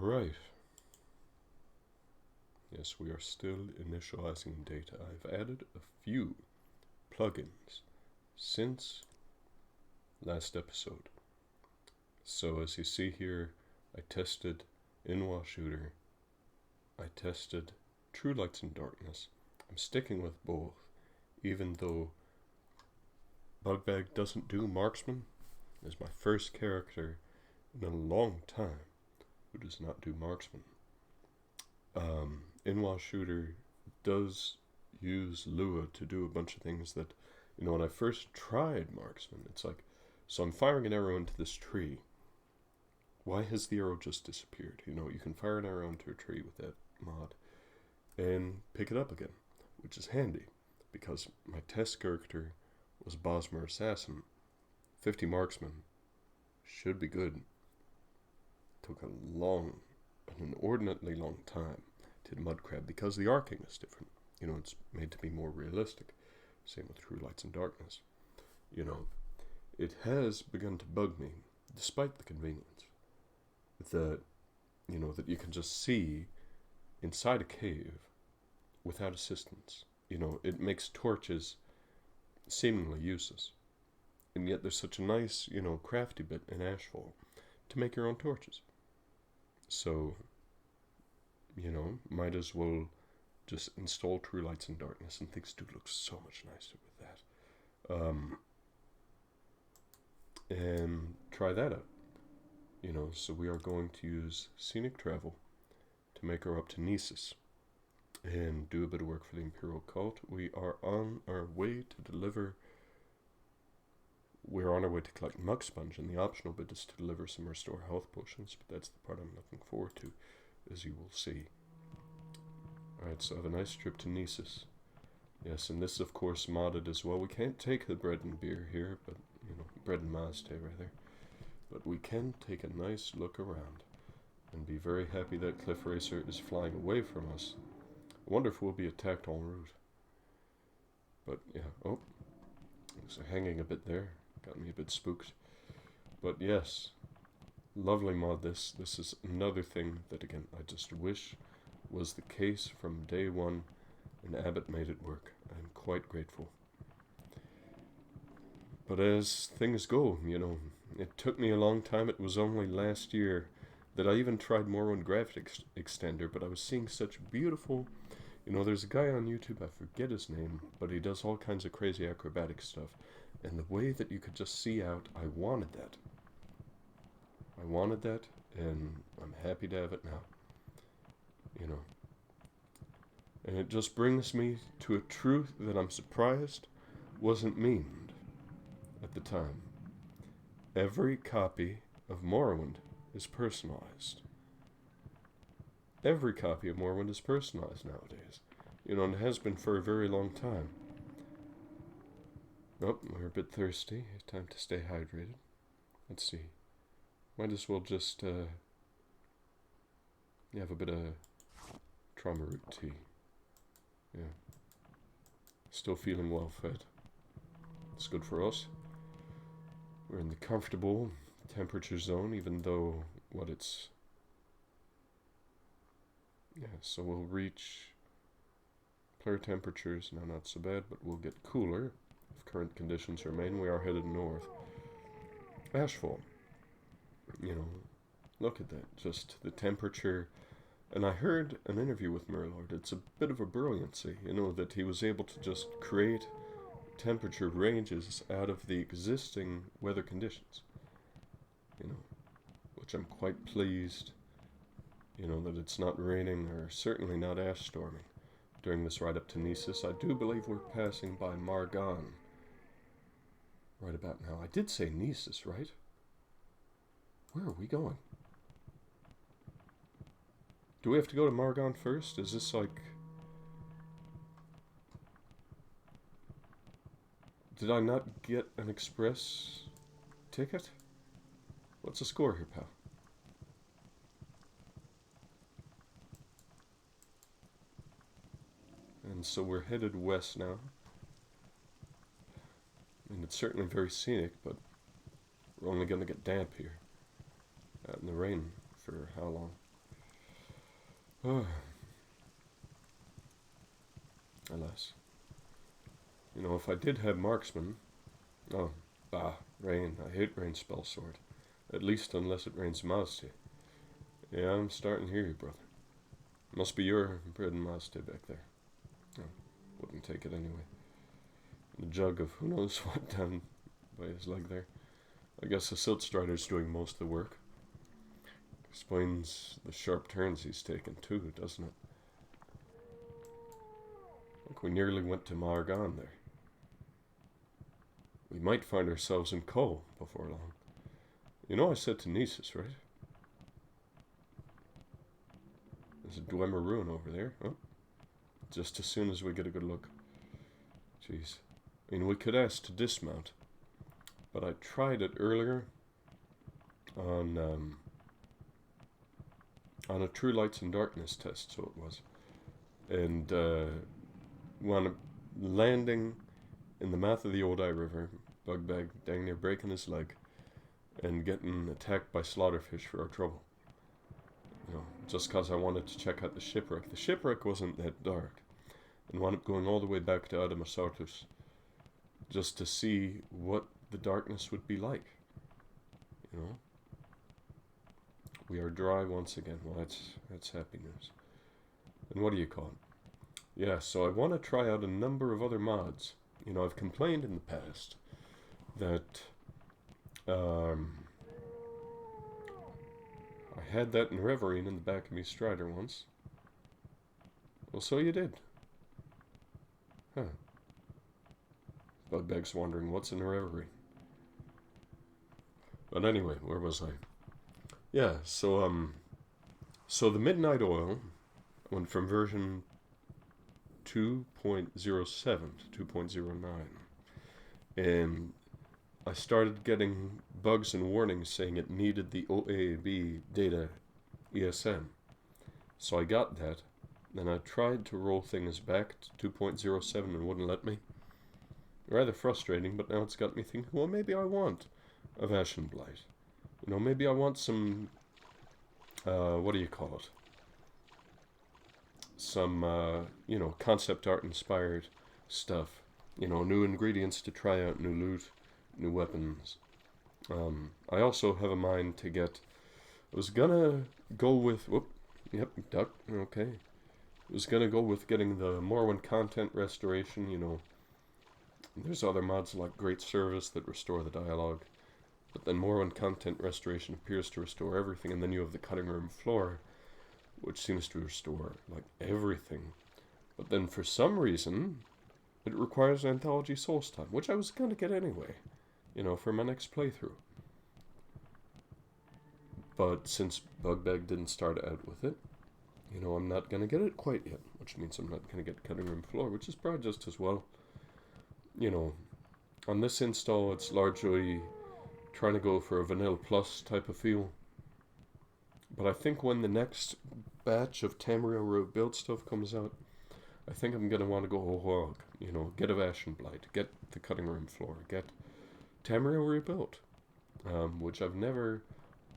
Alright. Yes, we are still initializing data. I've added a few plugins since last episode. So as you see here, I tested In-Wall Shooter, I tested True Lights and Darkness. I'm sticking with both, even though Bugbag doesn't do Marksman. It's my first character in a long time who does not do Marksman. In-Wall Shooter does use Lua to do a bunch of things that, you know, when I first tried Marksman, it's like, so I'm firing an arrow into this tree. Why has the arrow just disappeared? You know, you can fire an arrow into a tree with that mod and pick it up again, which is handy because my test character was Bosmer Assassin. 50 Marksman should be good. Took a long, an inordinately long time to Mudcrab because the arcing is different. You know, it's made to be more realistic. Same with True Lights and Darkness. You know, it has begun to bug me, despite the convenience, that, you know, that you can just see inside a cave without assistance. You know, it makes torches seemingly useless. And yet there's such a nice, you know, crafty bit in Ashfall to make your own torches. So, you know, might as well just install True Lights and Darkness, and things do look so much nicer with that. And try that out. You know, so we are going to use Scenic Travel to make our up to Nesis and do a bit of work for the Imperial Cult. We are on our way to deliver, we're on our way to collect Mug Sponge, and the optional bit is to deliver some Restore Health Potions, but that's the part I'm looking forward to, as you will see. Alright, so I have a nice trip to Nesis. Yes, and this is of course modded as well. We can't take the bread and beer here, but, you know, bread and mazte rather. But we can take a nice look around and be very happy that Cliff Racer is flying away from us. I wonder if we'll be attacked en route. But yeah, oh, it's hanging a bit there. Got me a bit spooked. But yes, lovely mod this. This is another thing that, again, I just wish was the case from day one, and Abot made it work. I'm quite grateful. But as things go, you know, it took me a long time. It was only last year that I even tried Morrowind Graphic Extender, but I was seeing such beautiful, you know, there's a guy on YouTube, I forget his name, but he does all kinds of crazy acrobatic stuff. And the way that you could just see out, I wanted that. I wanted that, and I'm happy to have it now. You know. And it just brings me to a truth that I'm surprised wasn't memed at the time. Every copy of Morrowind is personalized. Every copy of Morrowind is personalized nowadays. You know, and it has been for a very long time. Oh, we're a bit thirsty. Time to stay hydrated. Let's see. Might as well just have a bit of trauma root tea. Yeah. Still feeling well fed. It's good for us. We're in the comfortable temperature zone, even though what it's... Yeah, so we'll reach player temperatures, now not so bad, but we'll get cooler if current conditions remain. We are headed north. Ashfall. You know, look at that, just the temperature. And I heard an interview with Mirlord. It's a bit of a brilliancy, you know, that he was able to just create temperature ranges out of the existing weather conditions. You know, which I'm quite pleased, you know, that it's not raining or certainly not ash storming during this ride up to Nesis. I do believe we're passing by Margan right about now. I did say Nesis, right? Where are we going? Do we have to go to Margan first? Is this like... Did I not get an express ticket? What's the score here, pal? And so we're headed west now. And it's certainly very scenic, but we're only going to get damp here. Out in the rain for how long? Oh. Alas. You know, if I did have Marksman... Oh, rain. I hate rain spell sword. At least unless it rains Mazte. Yeah, I'm starting to hear you, brother. Must be your bread and Mazte back there. Oh, wouldn't take it anyway. And a jug of who knows what down by his leg there. I guess the Silt Strider's doing most of the work. Explains the sharp turns he's taken too, doesn't it? Look, we nearly went to Margan there. We might find ourselves in Ko before long. You know I said to Nisus, right? There's a Dwemer ruin over there. Oh, just as soon as we get a good look. Jeez. I mean, we could ask to dismount. But I tried it earlier on a True Lights and Darkness test, so it was. And when landing in the mouth of the Odai River, Bugbag dang near breaking his leg, and getting attacked by slaughterfish for our trouble. You know, just because I wanted to check out the shipwreck. The shipwreck wasn't that dark, and wound up going all the way back to Adamasartus just to see what the darkness would be like. You know, we are dry once again. Well, that's happy news. And what do you call it? Yeah, so I want to try out a number of other mods. You know, I've complained in the past that I had that in Reverine in the back of me Strider once. Well, so you did. Huh. Bugbag's wondering what's in a Reverine. But anyway, where was I? Yeah, so the Midnight Oil went from version 2.07 to 2.09, and I started getting bugs and warnings saying it needed the OAAB Data ESM. So I got that, then I tried to roll things back to 2.07 and wouldn't let me. Rather frustrating, but now it's got me thinking, well, maybe I want a Ashen Blight. You know, maybe I want some, what do you call it? Some, you know, concept art inspired stuff. You know, new ingredients to try out, new loot, new weapons. I also have a mind to get, I was gonna go with, duck, okay. I was gonna go with getting the Morrowind content restoration, you know. There's other mods like Great Service that restore the dialogue. But then Morrowind content restoration appears to restore everything, and then you have the cutting room floor, which seems to restore, like, everything. But then for some reason, it requires Anthology Souls time, which I was going to get anyway, you know, for my next playthrough. But since Bugbag didn't start out with it, you know, I'm not going to get it quite yet, which means I'm not going to get cutting room floor, which is probably just as well. You know, on this install, it's largely trying to go for a Vanilla Plus type of feel. But I think when the next batch of Tamriel rebuild stuff comes out, I think I'm going to want to go hog, you know, get a Ashen Blight, get the cutting room floor, get Tamriel rebuilt, which I've never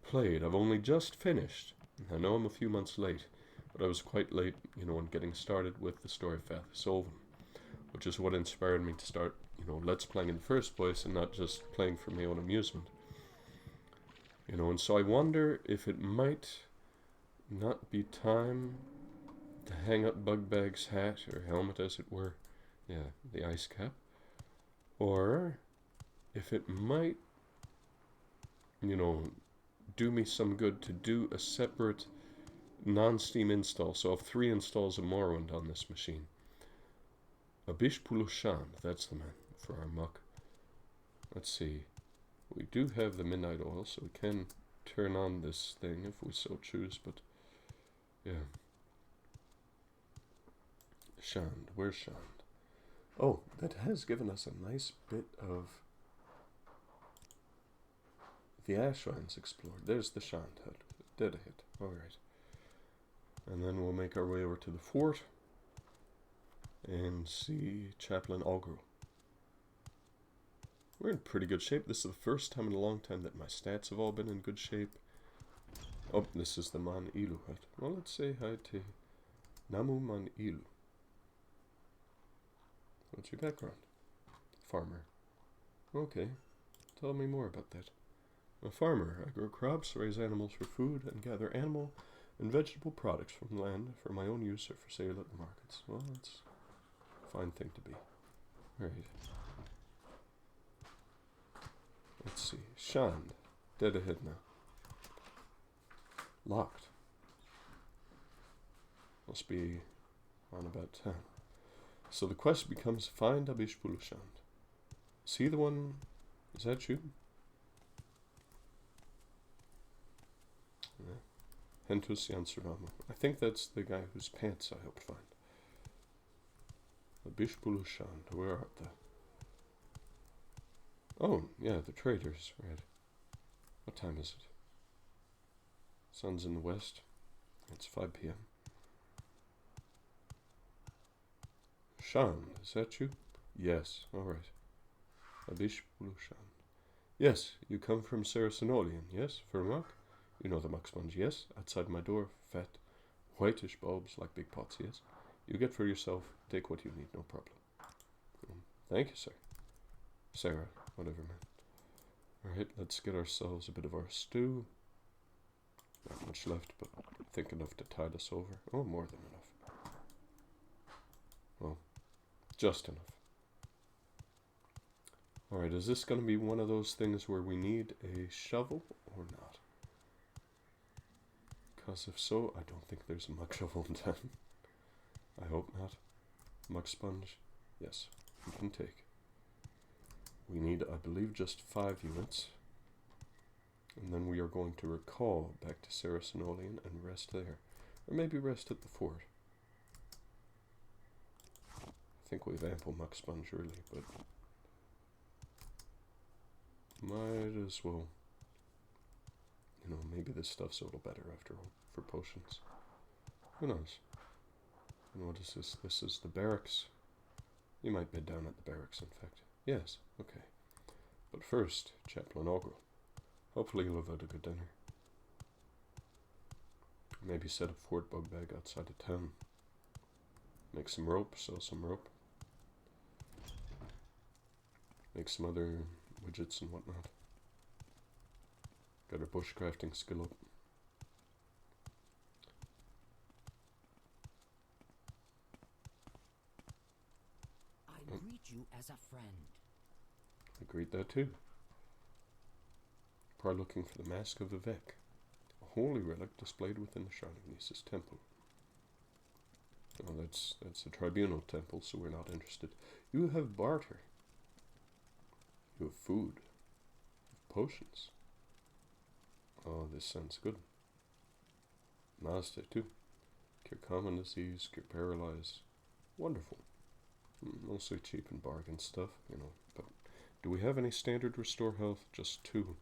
played. I've only just finished. I know I'm a few months late, but I was quite late, you know, in getting started with the story of Fathus Olvan, which is what inspired me to start, you know, Let's Playing in the first place and not just playing for my own amusement. You know, and so I wonder if it might not be time to hang up Bugbag's hat, or helmet as it were, yeah, the ice cap, or if it might, you know, do me some good to do a separate non-Steam install, so I have 3 installs of Morrowind on this machine. Abish Pulushan, that's the man for our muck. Let's see. We do have the Midnight Oil, so we can turn on this thing if we so choose, but yeah. Shand, where's Shand? Oh, that has given us a nice bit of the ash mines explored. There's the Shand hut. Did a hit. Alright. And then we'll make our way over to the fort and see Chaplain Algro. We're in pretty good shape. This is the first time in a long time that my stats have all been in good shape. Oh, this is the Man Ilu hut. Well, let's say hi to Namu man ilu. What's your background? Farmer. Okay. Tell me more about that. A farmer. I grow crops, raise animals for food, and gather animal and vegetable products from the land for my own use or for sale at the markets. Well, that's a fine thing to be. Right. Let's see. Shand. Dead ahead now. Locked. Must be on about 10. So the quest becomes find Abish Pulushand. Is he the one? Is that you? Yeah. Hentus Yansuramu. I think that's the guy whose pants I helped find. Abish Pulushand. Where are they? Oh, yeah, the traders. Right. What time is it? Sun's in the west. It's 5 p.m. Shan, is that you? Yes, all right. Abish Bulushan. Yes, you come from Saracenolian, yes? Firmak? You know the muck sponge, yes? Outside my door, fat, whitish bulbs like big pots, yes? You get for yourself, take what you need, no problem. Thank you, sir. Sarah, whatever, man. Alright, let's get ourselves a bit of our stew. Not much left, but I think enough to tide us over. Oh, more than enough. Well, just enough. Alright, is this going to be one of those things where we need a shovel or not? Because if so, I don't think there's a muck shovel in town. I hope not. Muck sponge? Yes, we can take. We need, I believe, just 5 units. And then we are going to recall back to Saracenolian and rest there. Or maybe rest at the fort. I think we've ample muck sponge really, but might as well. You know, maybe this stuff's a little better after all, for potions. Who knows? And what is this? This is the barracks. You might bed down at the barracks, in fact. Yes, okay. But first, Chaplain Ogro. Hopefully you'll have had a good dinner. Maybe set up Fort Bugbag outside of town. Make some rope, sell some rope. Make some other widgets and whatnot. Got our bushcrafting skill up. I greet you as a friend. I greet that too. Probably looking for the Mask of Vivek, a holy relic displayed within the Shrine of Nisa's temple. Oh, that's the tribunal temple, so we're not interested. You have barter. You have food. You have potions. Oh, this sounds good. Mazda too. Cure common disease, cure paralyze. Wonderful. Mostly cheap and bargain stuff, you know. But do we have any standard restore health? Just 2.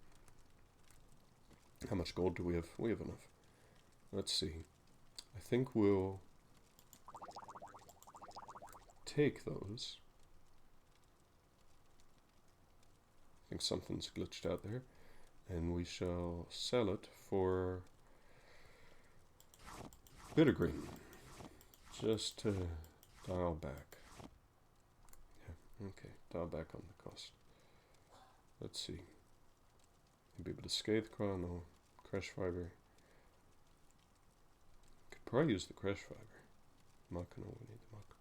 How much gold do we have? We have enough. Let's see. I think we'll take those. I think something's glitched out there. And we shall sell it for bittergreen. Just to dial back. Yeah, okay. Dial back on the cost. Let's see. Maybe a bit of Scathecraw, no. Crush fiber. Could probably use the crush fiber. Muck, no, we need the muck.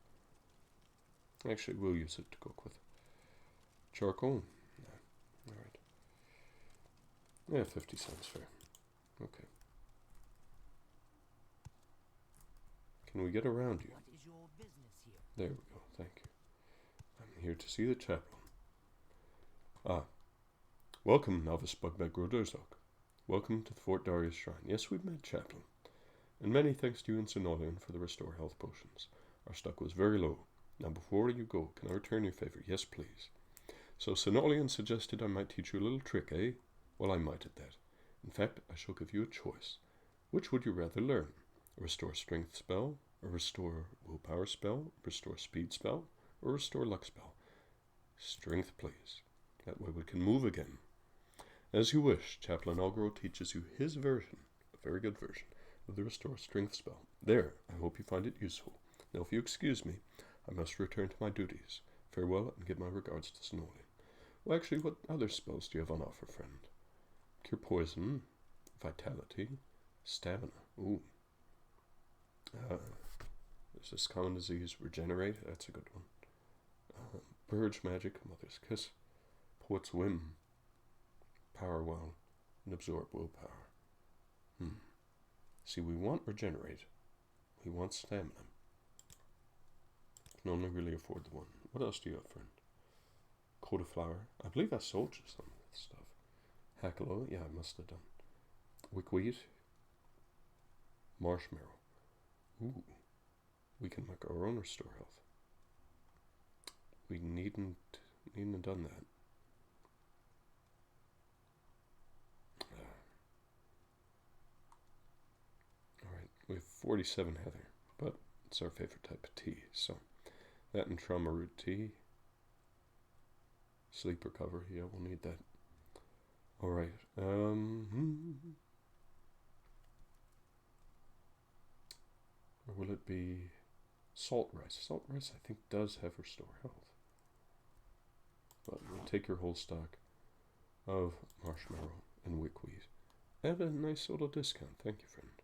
Actually, we'll use it to cook with. Charcoal? No. Alright. Yeah, 50 cents fair. Okay. Can we get around you? What is your business here? There we go, thank you. I'm here to see the chaplain. Ah. Welcome, novice Bugbag gro-Durzog. Welcome to the Fort Darius Shrine. Yes, we've met chaplain. And many thanks to you and Senolian for the restore health potions. Our stock was very low. Now before you go, can I return your favor? Yes, please. So Senolian suggested I might teach you a little trick, eh? Well, I might at that. In fact, I shall give you a choice. Which would you rather learn? A restore strength spell, a restore willpower spell, restore speed spell, or restore luck spell? Strength, please. That way we can move again. As you wish, Chaplain Ogro teaches you his version, a very good version, with the Restore Strength spell. There, I hope you find it useful. Now, if you excuse me, I must return to my duties. Farewell, and give my regards to Snowlin. Well, actually, what other spells do you have on offer, friend? Cure Poison, Vitality, Stamina. Ooh. There's this common disease, Regenerate. That's a good one. Purge Magic, Mother's Kiss, Poet's Whim, Power Well, and Absorb Willpower. See, we want Regenerate. We want Stamina. Can only really afford the one. What else do you have, friend? Coat of Flower. I believe I sold you some of this stuff. Hackalo. Yeah, I must have done. Wickweed. Marshmallow. Ooh. We can make our own Restore Health. We needn't have done that. Alright, we have 47 heather, but it's our favorite type of tea, so that and trauma root tea. Sleep recovery, yeah, we'll need that. Alright, or will it be salt rice? Salt rice, I think, does have Restore Health. But we'll take your whole stock of marshmallow and wickweed at a nice little discount. Thank you, friend.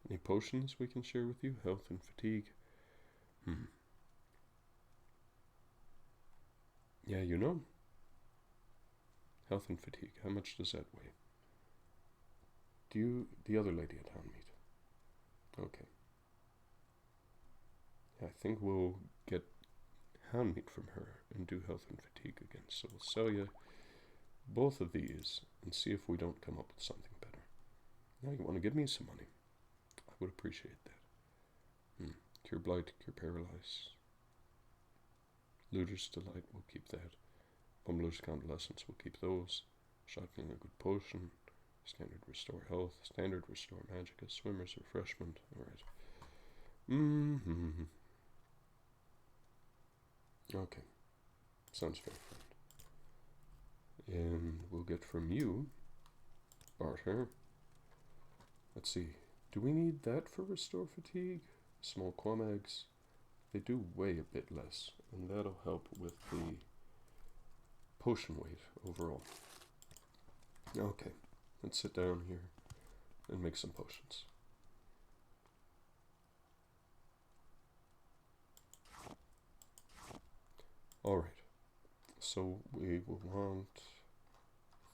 Any potions we can share with you? Health and fatigue? Yeah, you know. Health and fatigue. How much does that weigh? Do you, the other lady at Hound Meat? Okay. I think we'll get Hound Meat from her and do health and fatigue again. So we'll sell you both of these and see if we don't come up with something better. Now you want to give me some money? I would appreciate that. Cure Blight, Cure Paralyze. Looter's Delight, we'll keep that. Bumbler's Convalescence, we'll keep those. Shotgun, a good potion. Standard Restore Health. Standard Restore Magicka. Swimmer's Refreshment. Alright. Okay. Sounds fair, friend. And we'll get from you, barter. Let's see. Do we need that for Restore Fatigue? Small Quamags. They do weigh a bit less, and that'll help with the potion weight overall. Okay. Let's sit down here and make some potions. Alright, so we will want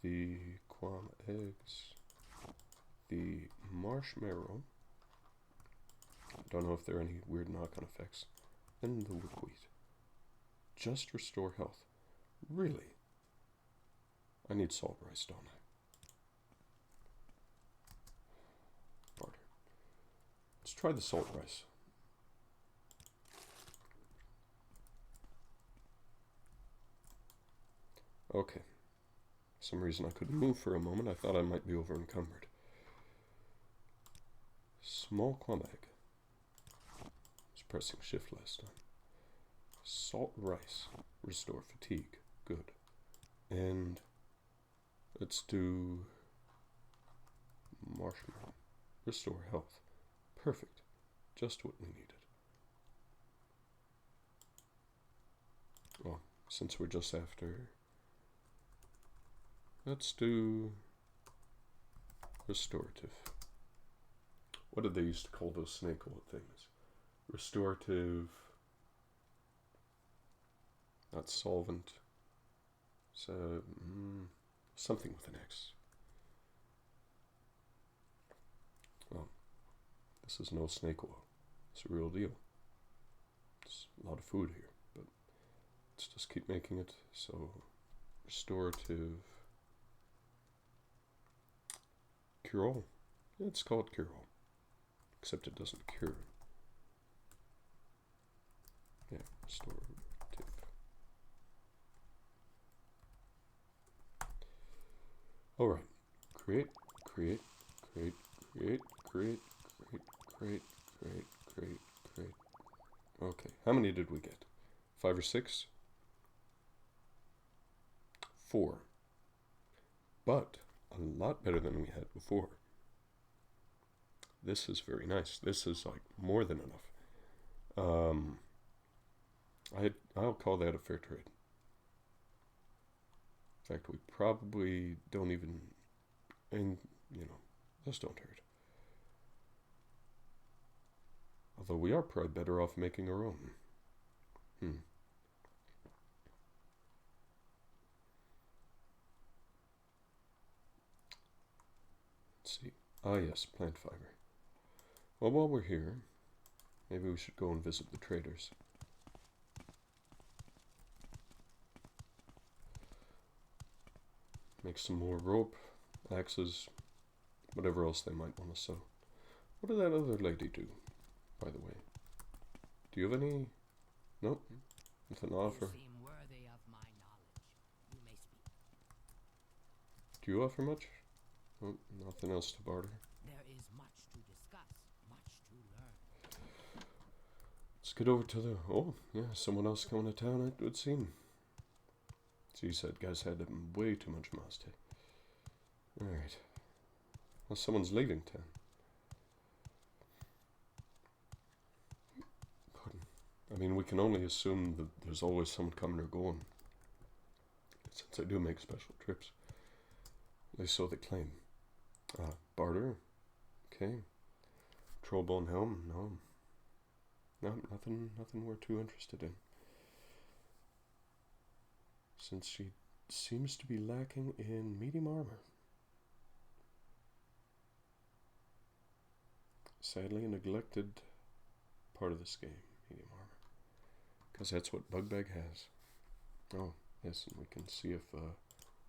the quam eggs, the marshmallow, don't know if there are any weird knock-on effects, and the wickweed. Just restore health. Really? I need salt rice, don't I? Barter. Let's try the salt rice. Okay. For some reason I couldn't move for a moment. I thought I might be over encumbered. Small Quambag. I was pressing shift last time. Salt rice. Restore fatigue. Good. And let's do marshmallow. Restore health. Perfect. Just what we needed. Well, since we're just after, let's do restorative. What did they used to call those snake oil things? Restorative, not solvent, so something with an X. Well, this is no snake oil. It's a real deal. It's a lot of food here, but let's just keep making it. So, restorative cure-all. Yeah, it's called cure-all, except it doesn't cure. Yeah, restorative. Alright, create. Okay, how many did we get? 5 or 6? 4. But a lot better than we had before. This is very nice. This is like more than enough. I'll call that a fair trade. In fact, we probably don't even, and those don't hurt. Although we are probably better off making our own. Let's see. Ah, yes, plant fiber. Well, while we're here, maybe we should go and visit the traders. Make some more rope, axes, whatever else they might want to sell. What did that other lady do, by the way? Do you have any? Nope. Nothing to offer. You seem worthy of my knowledge. You may speak. Do you offer much? Oh, nothing else to barter. There is much to discuss, much to learn. Let's get over to the... Oh, yeah, someone else coming to town, it would seem. She said guys had way too much musty. Alright. Well, someone's leaving town. I mean, we can only assume that there's always someone coming or going. Since I do make special trips. At least so they claim. Barter. Okay. Trollbone helm. No. No, nothing we're too interested in. Since she seems to be lacking in medium armor. Sadly, a neglected part of this game, medium armor. Because that's what Bugbag has. Oh, yes, and we can see if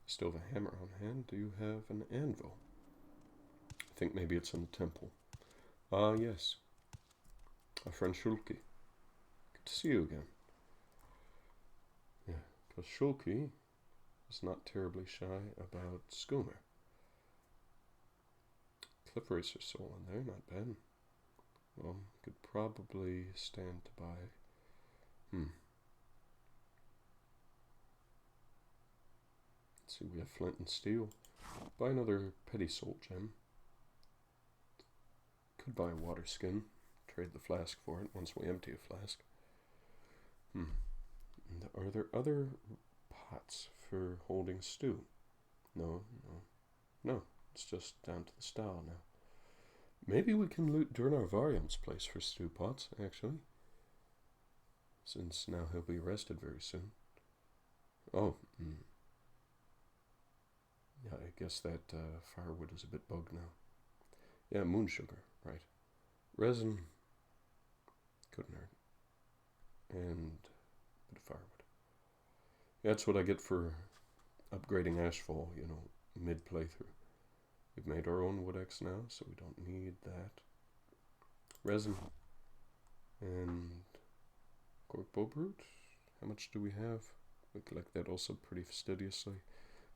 still have a hammer on hand. Do you have an anvil? I think maybe it's in the temple. Ah, yes. Our friend Shulki. Good to see you again. Yeah, because Shulki is not terribly shy about Skoomer. Cliff Racer soul in there, not bad. Well, could probably stand to buy. Let's see, we have flint and steel. Buy another petty soul gem. Could buy a water skin. Trade the flask for it once we empty a flask. And are there other pots for holding stew? No. It's just down to the style now. Maybe we can loot Durnarvarium's place for stew pots, actually. Since now he'll be arrested very soon. Oh. Yeah, I guess that firewood is a bit bugged now. Yeah, moon sugar, right. Resin. Couldn't hurt. And a bit of firewood. Yeah, that's what I get for upgrading Ashfall, mid-playthrough. We've made our own wood axe now, so we don't need that. Resin. And corkbow brute. How much do we have? We collect that also pretty fastidiously.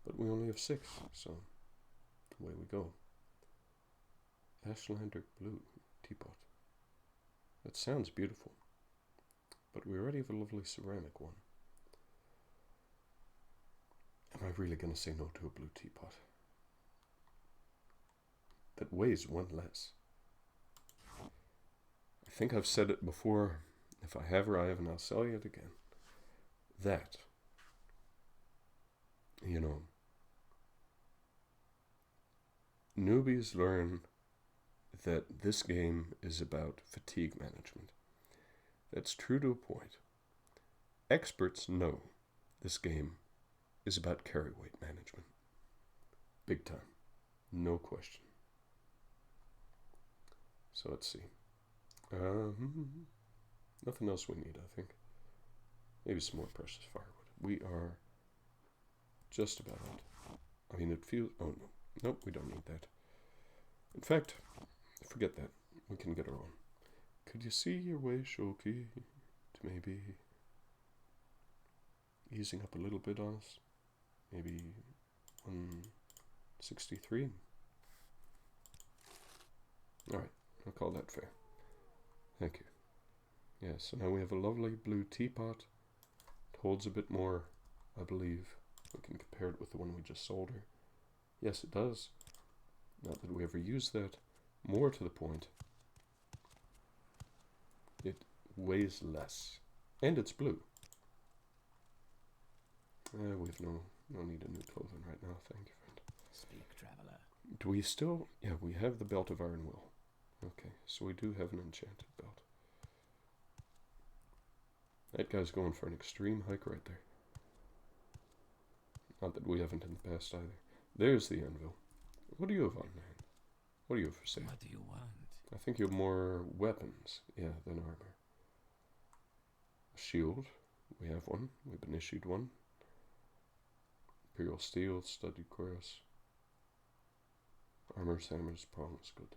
But we only have 6, so away we go. Ashlander blue teapot. That sounds beautiful. But we already have a lovely ceramic one. Am I really going to say no to a blue teapot? That weighs 1 less. I think I've said it before. If I have her, I have, and I'll sell you it again. That, newbies learn that this game is about fatigue management. That's true to a point. Experts know this game is about carry weight management. Big time. No question. So let's see. Nothing else we need, I think. Maybe some more precious firewood. We are just about out. I mean, it feels... Oh, no. Nope, we don't need that. In fact, forget that. We can get our own. Could you see your way, Shoki, to maybe easing up a little bit on us? Maybe 163? Alright, I'll call that fair. Thank you. Yeah, so now we have a lovely blue teapot. It holds a bit more, I believe. We can compare it with the one we just sold her. Yes, it does. Not that we ever used that. More to the point, it weighs less. And it's blue. We've no need of new clothing right now, thank you, friend. Speak, traveler. Do we still... Yeah, we have the Belt of Iron Will. Okay, so we do have an enchanted belt. That guy's going for an extreme hike right there. Not that we haven't in the past either. There's the anvil. What do you have on, man? What do you have for sale? What do you want? I think you have more weapons, yeah, than armor. A shield. We have one. We've been issued one. Imperial steel, studded cuirass. Armors, hammers, prongs, good.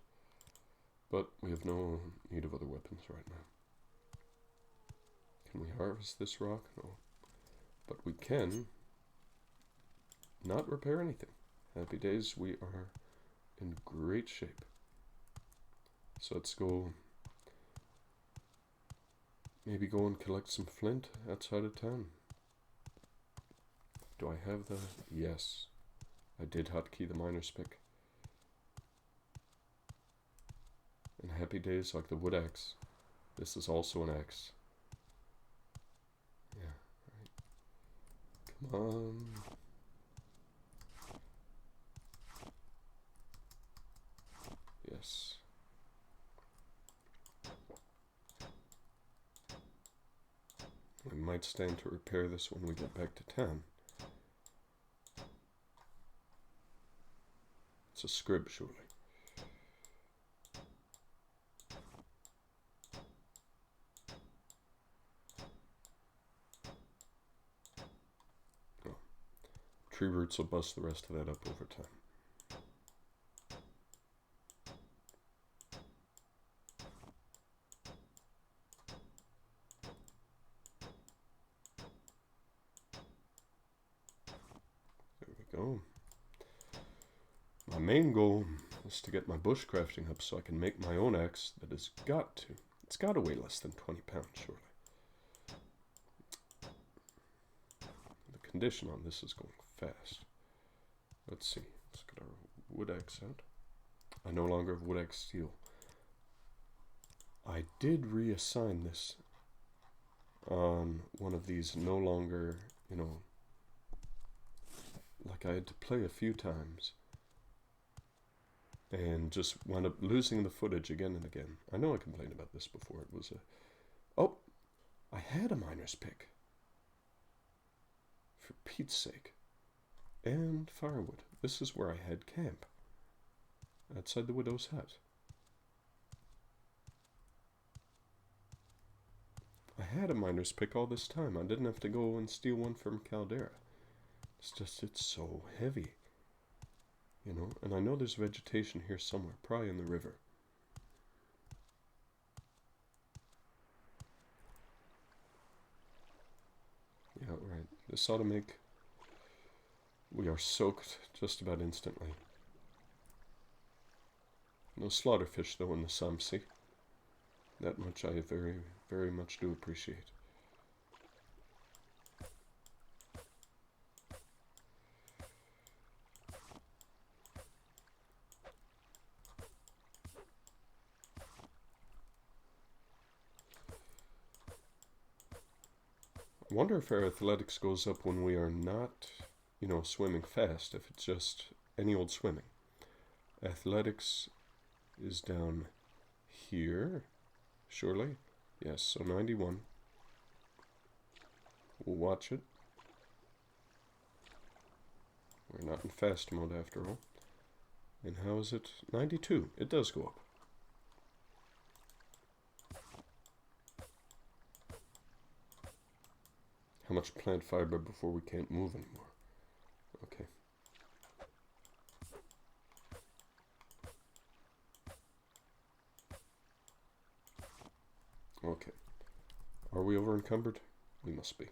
But we have no need of other weapons right now. Can we harvest this rock? No. But we can not repair anything. Happy days, we are in great shape. So let's go, maybe go and collect some flint outside of town. Do I have the... Yes. I did hotkey the miner's pick. And happy days like the wood axe. This is also an axe. Yeah, right. Come on. Yes. We might stand to repair this when we get back to town. It's a scrib, surely. Oh. Tree roots will bust the rest of that up over time. Go. My main goal is to get my bushcrafting up so I can make my own axe that has got to. It's got to weigh less than 20 pounds, surely. The condition on this is going fast. Let's see. Let's get our wood axe out. I no longer have wood axe steel. I did reassign this on one of these no longer, you know, like I had to play a few times and just wound up losing the footage again and again. I know I complained about this before. It was a... Oh! I had a miner's pick. For Pete's sake. And firewood. This is where I had camp. Outside the widow's hut. I had a miner's pick all this time. I didn't have to go and steal one from Caldera. It's just, it's so heavy, you know, and I know there's vegetation here somewhere, probably in the river. Yeah, right. This ought to make... We are soaked just about instantly. No slaughterfish, though, in the Samsi. That much I very, very much do appreciate. I wonder if our athletics goes up when we are not, you know, swimming fast, if it's just any old swimming. Athletics is down here, surely. Yes, so 91. We'll watch it. We're not in fast mode after all. And how is it? 92. It does go up. How much plant fiber before we can't move anymore? Okay. Okay. Are we over encumbered? We must be.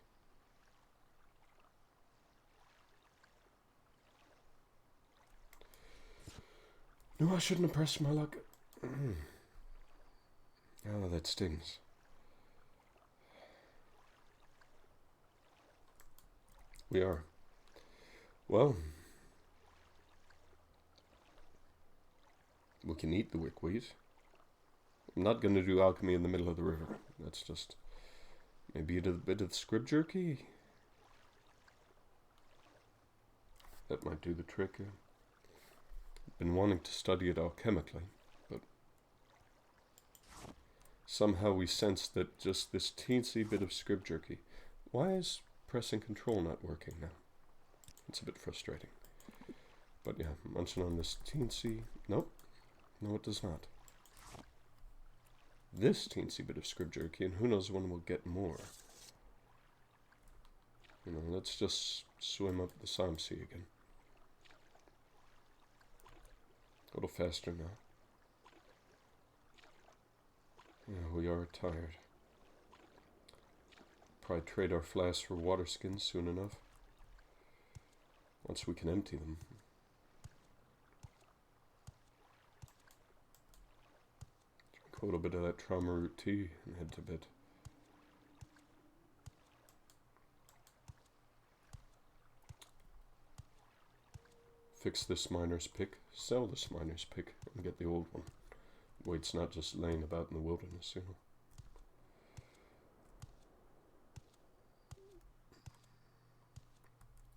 No, I shouldn't have pressed my luck. Oh, that stings. We are. Well, We can eat the wickweed. I'm not going to do alchemy in the middle of the river. That's just... maybe a bit of scrib jerky. That might do the trick. I've been wanting to study it alchemically, but somehow we sense that just this teensy bit of scrib jerky. Why is pressing control not working now? It's a bit frustrating. But yeah, munching on this teensy... nope. No, it does not. This teensy bit of scrib jerky, and who knows when we'll get more. You know, let's just swim up the Samsea again. A little faster now. Yeah, we are tired. Probably trade our flasks for water skins soon enough. Once we can empty them. Drink a little bit of that trauma root tea and head to bed. Fix this miner's pick, sell this miner's pick, and get the old one. Weight's not just laying about in the wilderness, you know.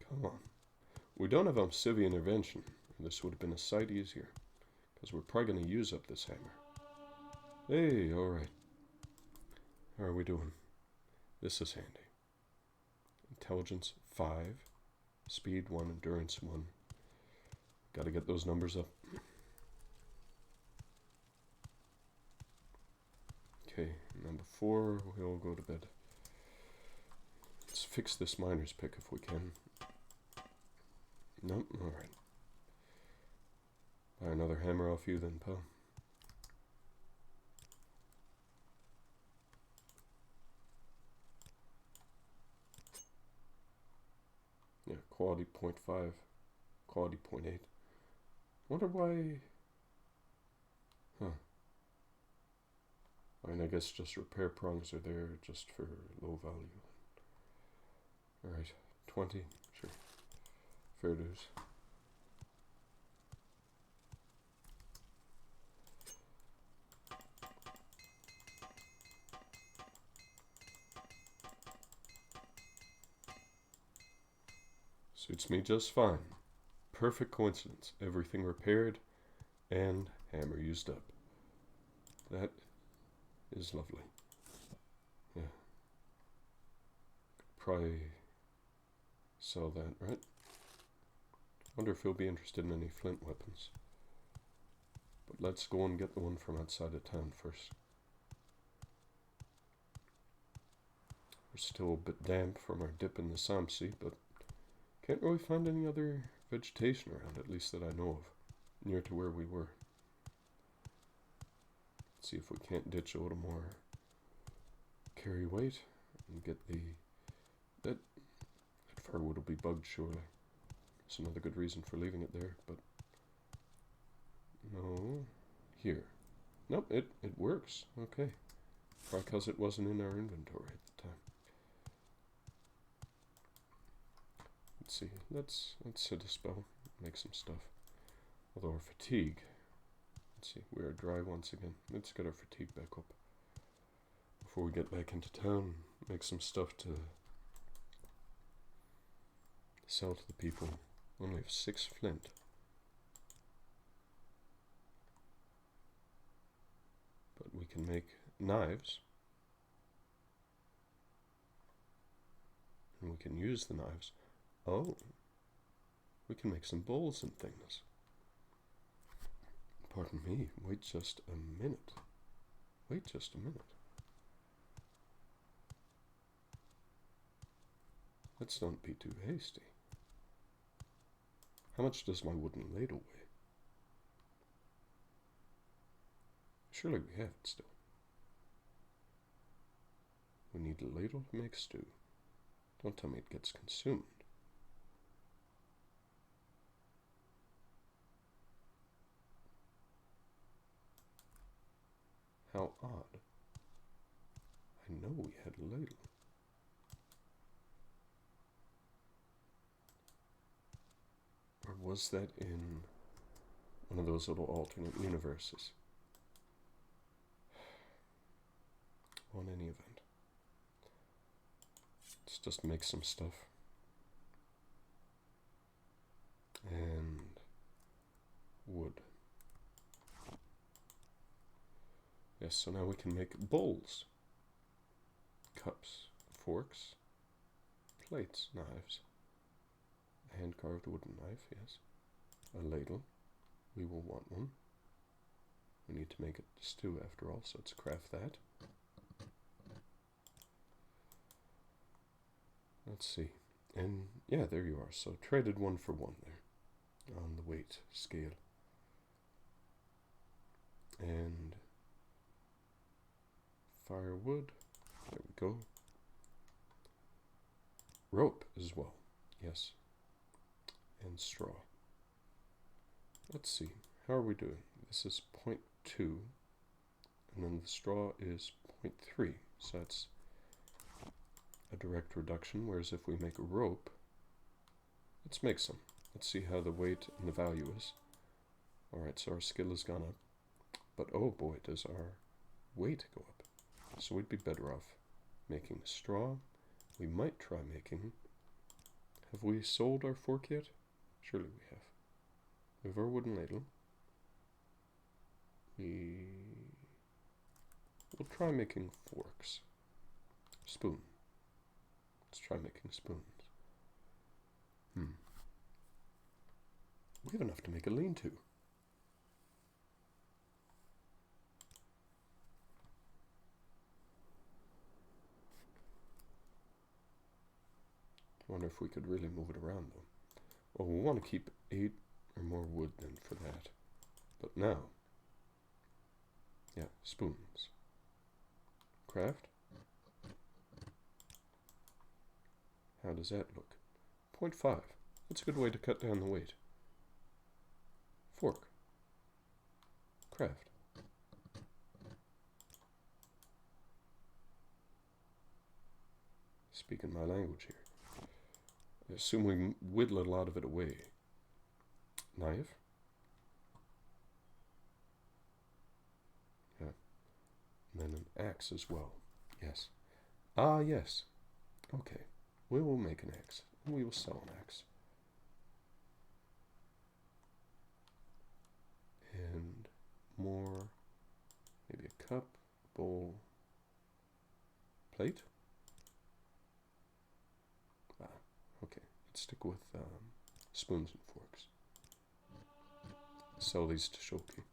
Come on. We don't have Obsidian Intervention. This would have been a sight easier, because we're probably going to use up this hammer. Hey, alright. How are we doing? This is handy. Intelligence 5, Speed 1, Endurance 1. Gotta get those numbers up. Okay, number 4, we'll go to bed. Let's fix this miner's pick if we can. Nope, alright. Buy another hammer off you then, pal. Yeah, quality 0.5, quality 0.8. Wonder why... Huh. I mean, I guess just repair prongs are there just for low value. Alright, 20, sure. Fair dues. Suits me just fine. Perfect coincidence. Everything repaired and hammer used up. That is lovely. Yeah. Probably sell that, right? Wonder if he'll be interested in any flint weapons. But let's go and get the one from outside of town first. We're still a bit damp from our dip in the Samsea, but can't really find any other vegetation around, at least that I know of, near to where we were. Let's see if we can't ditch a little more carry weight and get that firewood will be bugged surely. It's another good reason for leaving it there, but no, here. Nope, it works. Okay, probably because it wasn't in our inventory at the time. Let's see, let's hit a spell, make some stuff. Although our fatigue, let's see, we are dry once again. Let's get our fatigue back up before we get back into town. Make some stuff to sell to the people. Only have 6 flint. But we can make knives. And we can use the knives. Oh, we can make some bowls and things. Pardon me, wait just a minute. Wait just a minute. Let's not be too hasty. How much does my wooden ladle weigh? Surely we have it still. We need a ladle to make stew. Don't tell me it gets consumed. How odd. I know we had a ladle. Or was that in... One of those little alternate universes. On any event. Let's just make some stuff. And wood. Yes, so now we can make bowls, cups, forks, plates, knives, a hand-carved wooden knife, yes, a ladle, we will want one. We need to make a stew after all, so let's craft that. Let's see, and yeah, there you are, so traded 1 for 1 there on the weight scale. And firewood, there we go. Rope as well, yes, and straw. Let's see, how are we doing? This is 0.2, and then the straw is 0.3, so that's a direct reduction, whereas if we make a rope, let's make some. Let's see how the weight and the value is. Alright, so our skill has gone up, but oh boy, does our weight go up. So we'd be better off making straw. We might try making... Have we sold our fork yet? Surely we have. We have our wooden ladle. We'll try making forks. Spoon. Let's try making spoons. We have enough to make a lean-to. I wonder if we could really move it around though. Well, we want to keep 8 or more wood then for that. But now, yeah, spoons. Craft. How does that look? 0.5. That's a good way to cut down the weight. Fork. Craft. Speaking my language here. I assume we whittle a lot of it away. Knife. Yeah. And then an axe as well. Yes. Ah, yes. Okay. We will make an axe. We will sell an axe. And more. Maybe a cup, bowl, plate. Okay, let's stick with spoons and forks. Sell these to Shoki.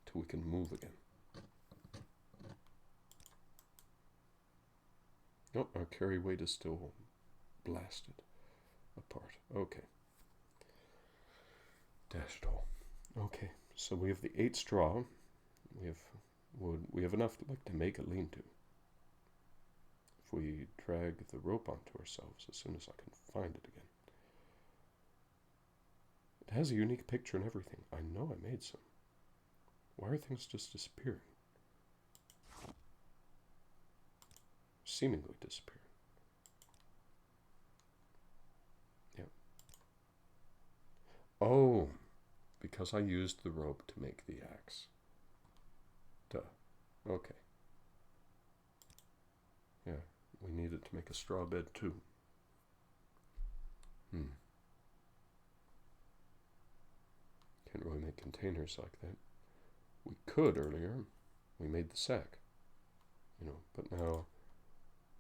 Till we can move again. Nope, our carry weight is still blasted apart. Okay. Dash it all. Okay, so we have the 8 straw. We have wood. We have enough to make a lean-to. If we drag the rope onto ourselves as soon as I can find it again. It has a unique picture and everything. I know I made some. Why are things just disappearing? Seemingly disappearing. Yep. Oh, because I used the rope to make the axe. Duh. Okay. Yeah, we needed to make a straw bed too. Can't really make containers like that. We could earlier. We made the sack. You know, but now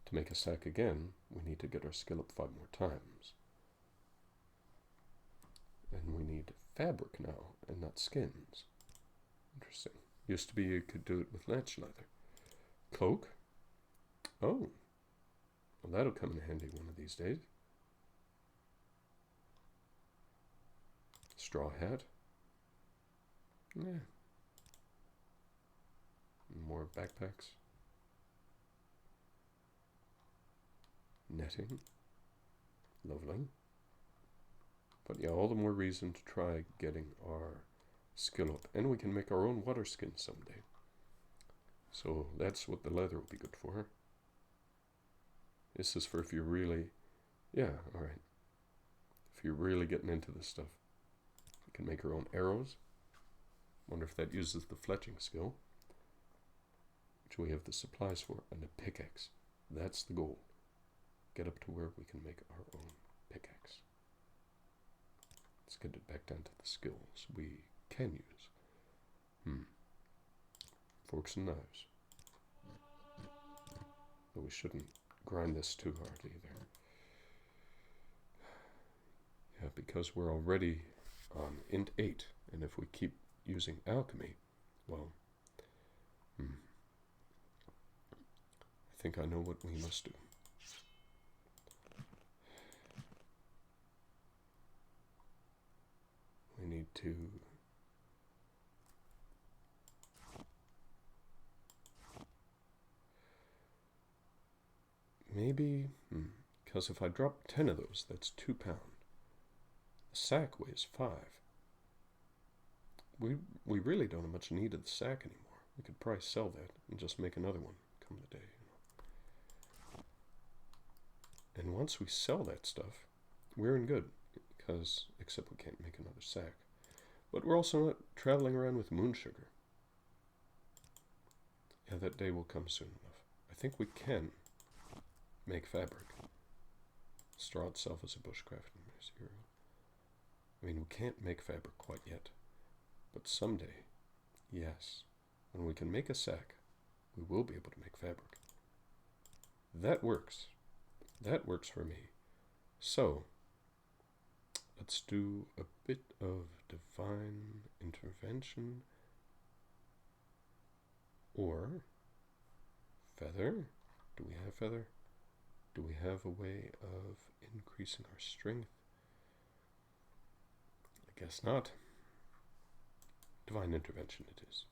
to make a sack again, we need to get our skill up 5 more times. And we need fabric now, and not skins. Interesting. Used to be you could do it with latch leather. Cloak. Oh. Well, that'll come in handy one of these days. Straw hat. Yeah. More backpacks. Netting. Lovely. But yeah, all the more reason to try getting our skill up. And we can make our own water skin someday. So that's what the leather will be good for. This is for if you're really Yeah, alright. If you're really getting into this stuff, we can make our own arrows. Wonder if that uses the fletching skill, which we have the supplies for, and a pickaxe. That's the goal. Get up to where we can make our own pickaxe. Let's get it back down to the skills we can use. Forks and knives. But we shouldn't grind this too hard either. Yeah, because we're already on int 8, and if we keep using alchemy, well, I think I know what we must do. We need to maybe, because if I drop 10 of those, that's 2 pounds. The sack weighs 5. We really don't have much need of the sack anymore. We could probably sell that and just make another one come the day. And once we sell that stuff, we're in good. Because, except we can't make another sack. But we're also not traveling around with moon sugar. Yeah, that day will come soon enough. I think we can make fabric. Straw itself is a bushcrafting material. I mean, we can't make fabric quite yet. But someday, yes, when we can make a sack, we will be able to make fabric. That works. That works for me. So, let's do a bit of divine intervention. Or feather. Do we have feather? Do we have a way of increasing our strength? I guess not. Divine intervention it is.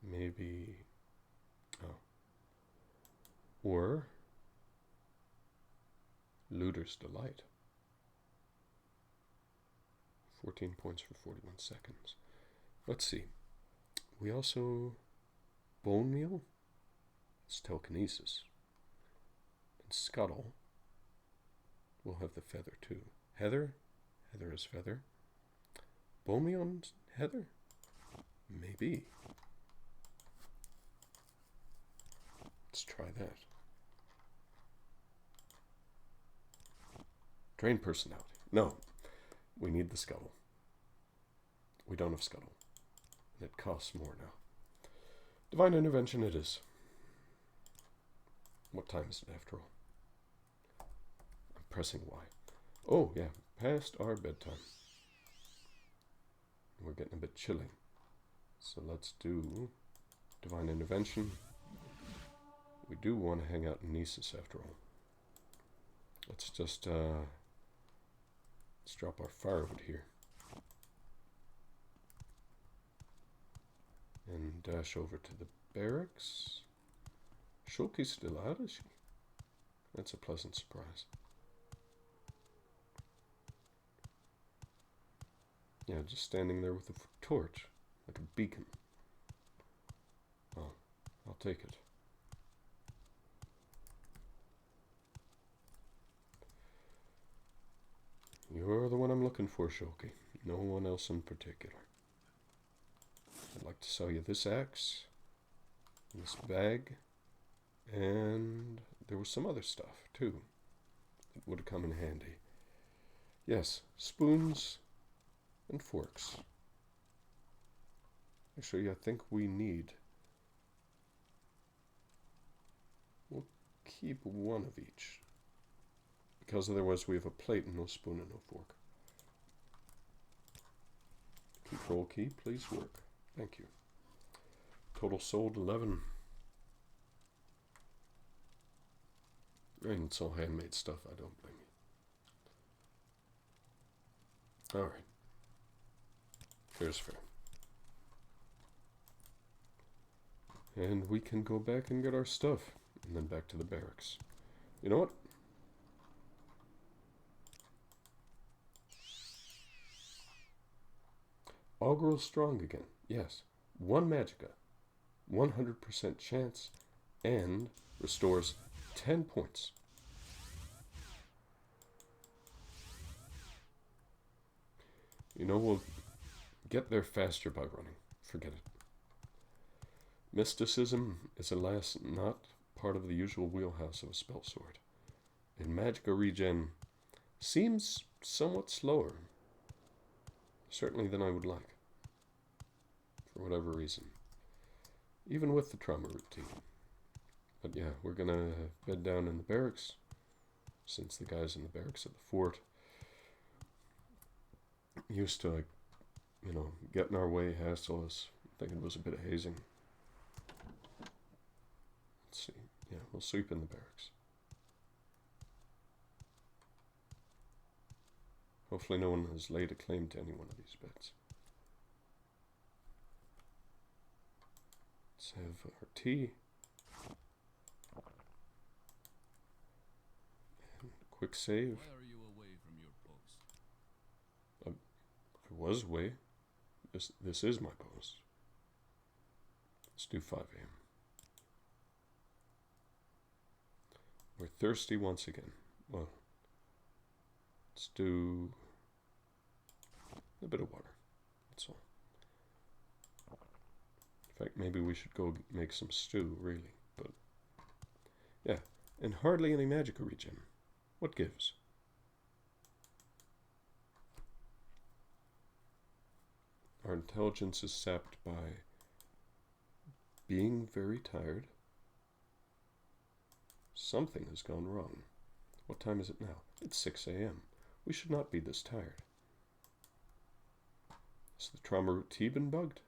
Maybe, or Looter's Delight. 14 points for 41 seconds. Let's see. We also, bone meal, it's telekinesis. And scuttle, we'll have the feather too. Heather is feather. Bone meal and heather? Maybe. Let's try that. Drain personality. No. We need the scuttle. We don't have scuttle. And it costs more now. Divine intervention it is. What time is it after all? I'm pressing Y. Oh, yeah. Past our bedtime. We're getting a bit chilly. So let's do divine intervention. We do want to hang out in Nisus after all. Let's just let's drop our firewood here. And dash over to the barracks. Shulky's still out, is she? That's a pleasant surprise. Yeah, just standing there with a torch, like a beacon. Oh, I'll take it. You're the one I'm looking for, Shulky. No one else in particular. I'd like to sell you this axe, this bag, and there was some other stuff, too. It would have come in handy. Yes, spoons and forks. Actually, I think we need... We'll keep one of each. Because otherwise we have a plate and no spoon and no fork. Control key, please work. Thank you. Total sold 11. And it's all handmade stuff, I don't blame you. Alright. Fair's fair. And we can go back and get our stuff. And then back to the barracks. You know what? All grows strong again. Yes. 1 magicka. 100% chance. And restores 10 points. You know, we'll get there faster by running. Forget it. Mysticism is, alas, not part of the usual wheelhouse of a spell sword. And Magicka regen seems somewhat slower. Certainly than I would like. For whatever reason. Even with the trauma routine. But yeah, we're gonna bed down in the barracks. Since the guys in the barracks at the fort used to, like, you know, get in our way, hassle us. I think it was a bit of hazing. Let's see. Yeah, we'll sleep in the barracks. Hopefully no one has laid a claim to any one of these beds. Let's have our tea. And a quick save. Why are you away from your post? I was away. This is my post. Let's do 5 a.m. We're thirsty once again. Well, let's do a bit of water. That's all. In fact, maybe we should go make some stew, really. But, yeah. And hardly any Magicka regen. What gives? Our intelligence is sapped by being very tired. Something has gone wrong. What time is it now? It's 6 a.m. We should not be this tired. Has the trauma root tea been bugged?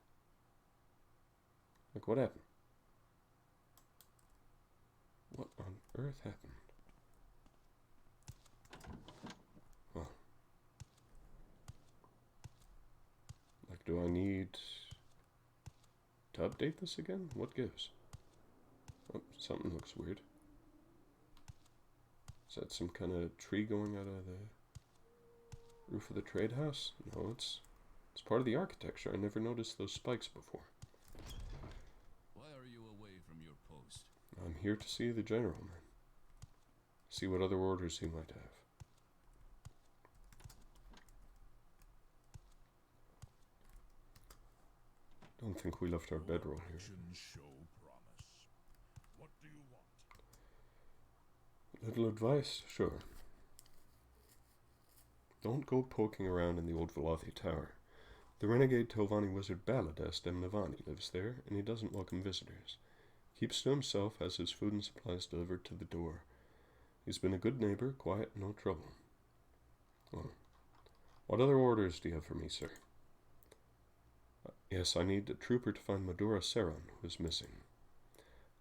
Like, what happened? What on earth happened? Well, like, do I need to update this again? What gives? Oh, something looks weird. Is that some kind of tree going out of the roof of the trade house? No, it's part of the architecture. I never noticed those spikes before. Why are you away from your post? I'm here to see the general, man. See what other orders he might have. Don't think we left our bedroll here. Show promise. What do you want? Little advice? Sure. Don't go poking around in the old Velothi Tower. The renegade Tovani wizard Baladest Emnavani lives there, and he doesn't welcome visitors. Keeps to himself, has his food and supplies delivered to the door. He's been a good neighbor, quiet, no trouble. Well, what other orders do you have for me, sir? Yes, I need a trooper to find Madura Seron, who is missing.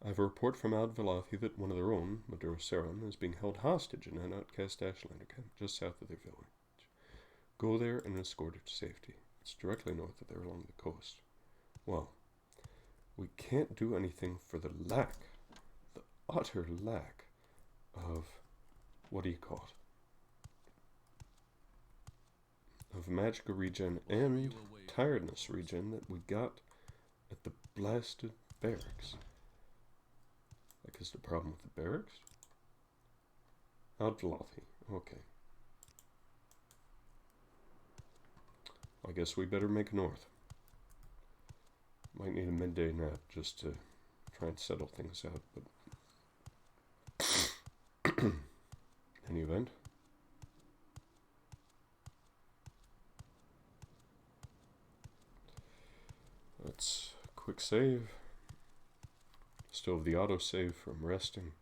I have a report from Ad Velothi that one of their own, Madura Seron, is being held hostage in an outcast Ashlander camp just south of their village. Go there and escort her to safety. It's directly north of there along the coast. Well, we can't do anything for the utter lack of, what do you call it? Of Magicka regen and tiredness regen that we got at the blasted barracks. Like, is the problem with the barracks? Ad Velothi. Okay. I guess we better make north. Might need a midday nap just to try and settle things out, but any event. Let's quick save. Still have the autosave from resting.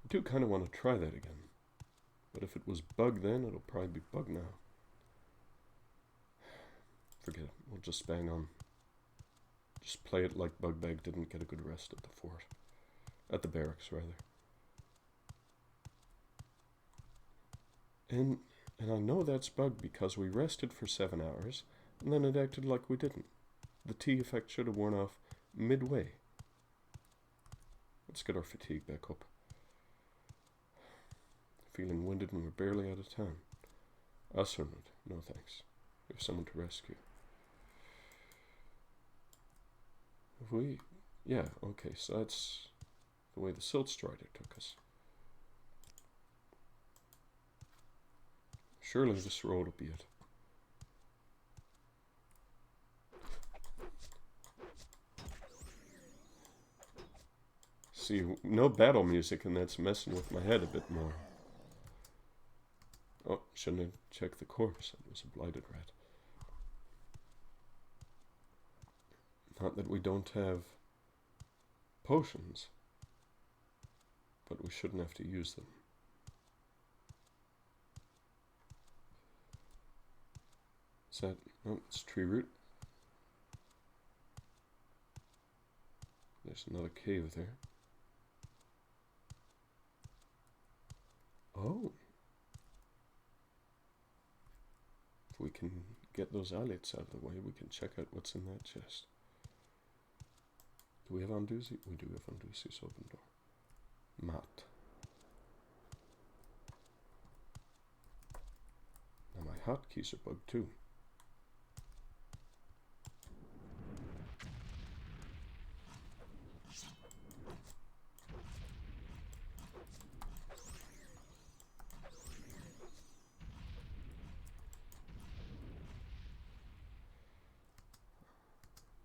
I do kind of want to try that again. But if it was bug then, it'll probably be bug now. Forget it. We'll just bang on. Just play it like Bugbag didn't get a good rest at the fort. At the barracks, rather. And I know that's bug because we rested for 7 hours, and then it acted like we didn't. The tea effect should have worn off midway. Let's get our fatigue back up. Feeling winded and we're barely out of town. Asurnut, no thanks. We have someone to rescue. Have we? Yeah, okay, so that's the way the Silt Strider took us. Surely this road will be it. See, no battle music, and that's messing with my head a bit more. Oh, shouldn't have checked the corpse. It was a blighted rat. Not that we don't have potions, but we shouldn't have to use them. Is that... oh, it's tree root. There's another cave there. Oh. If we can get those eyelets out of the way, we can check out what's in that chest. Do we have Unduzi? We do have Unduzi's open door. Mat. Now my hotkeys are bugged too.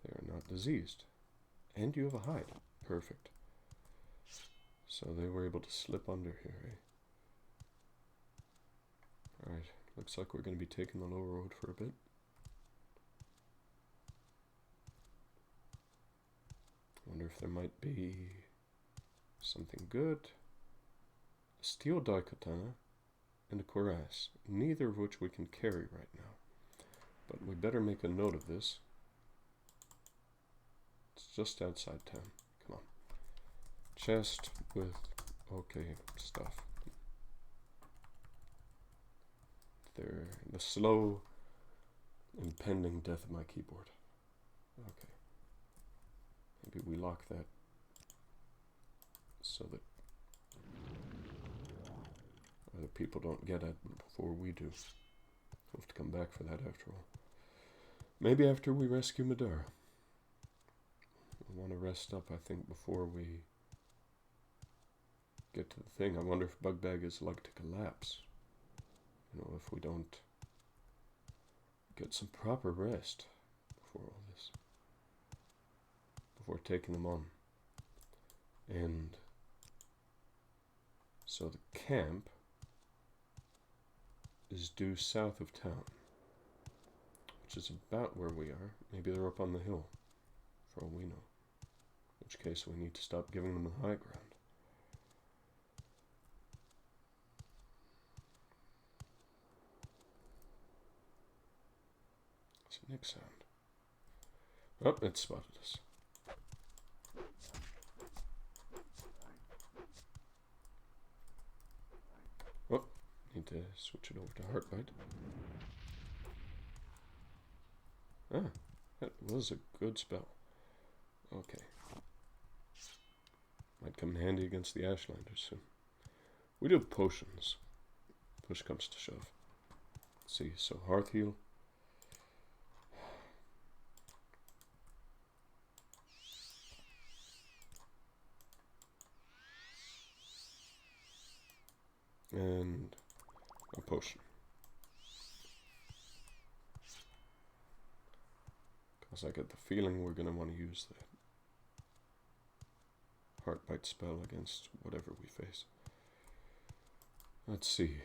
They are not diseased. And you have a hide. Perfect. So they were able to slip under here, eh? Alright, looks like we're going to be taking the lower road for a bit. Wonder if there might be something good. A steel daikatana and a cuirass, neither of which we can carry right now. But we better make a note of this. It's just outside town. Come on. Chest with okay stuff. There, the slow impending death of my keyboard. Okay. Maybe we lock that so that other people don't get it before we do. We'll have to come back for that after all. Maybe after we rescue Madara. I want to rest up, I think, before we get to the thing. I wonder if Bugbag is like to collapse. You know, if we don't get some proper rest before all this. Before taking them on. And so the camp is due south of town, which is about where we are. Maybe they're up on the hill, for all we know. In which case we need to stop giving them the high ground. It's a Nick sound. Oh, it spotted us. Oh, need to switch it over to Heartbite. Ah, that was a good spell. Okay. Might come in handy against the Ashlanders soon. We do have potions. Push comes to shove. Let's see, so Hearth Heal. And a potion. Because I get the feeling we're going to want to use that Heartbite spell against whatever we face. Let's see.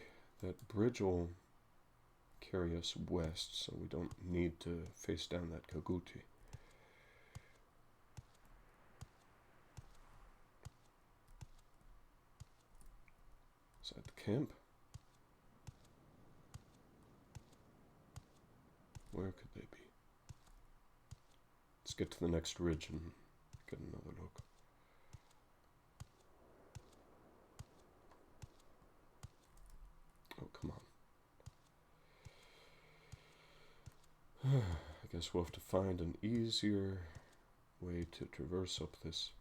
That bridge will carry us west, so we don't need to face down that Kaguti. Is that the camp? Where could they be? Let's get to the next ridge and get another look. Oh, come on. I guess we'll have to find an easier way to traverse up this.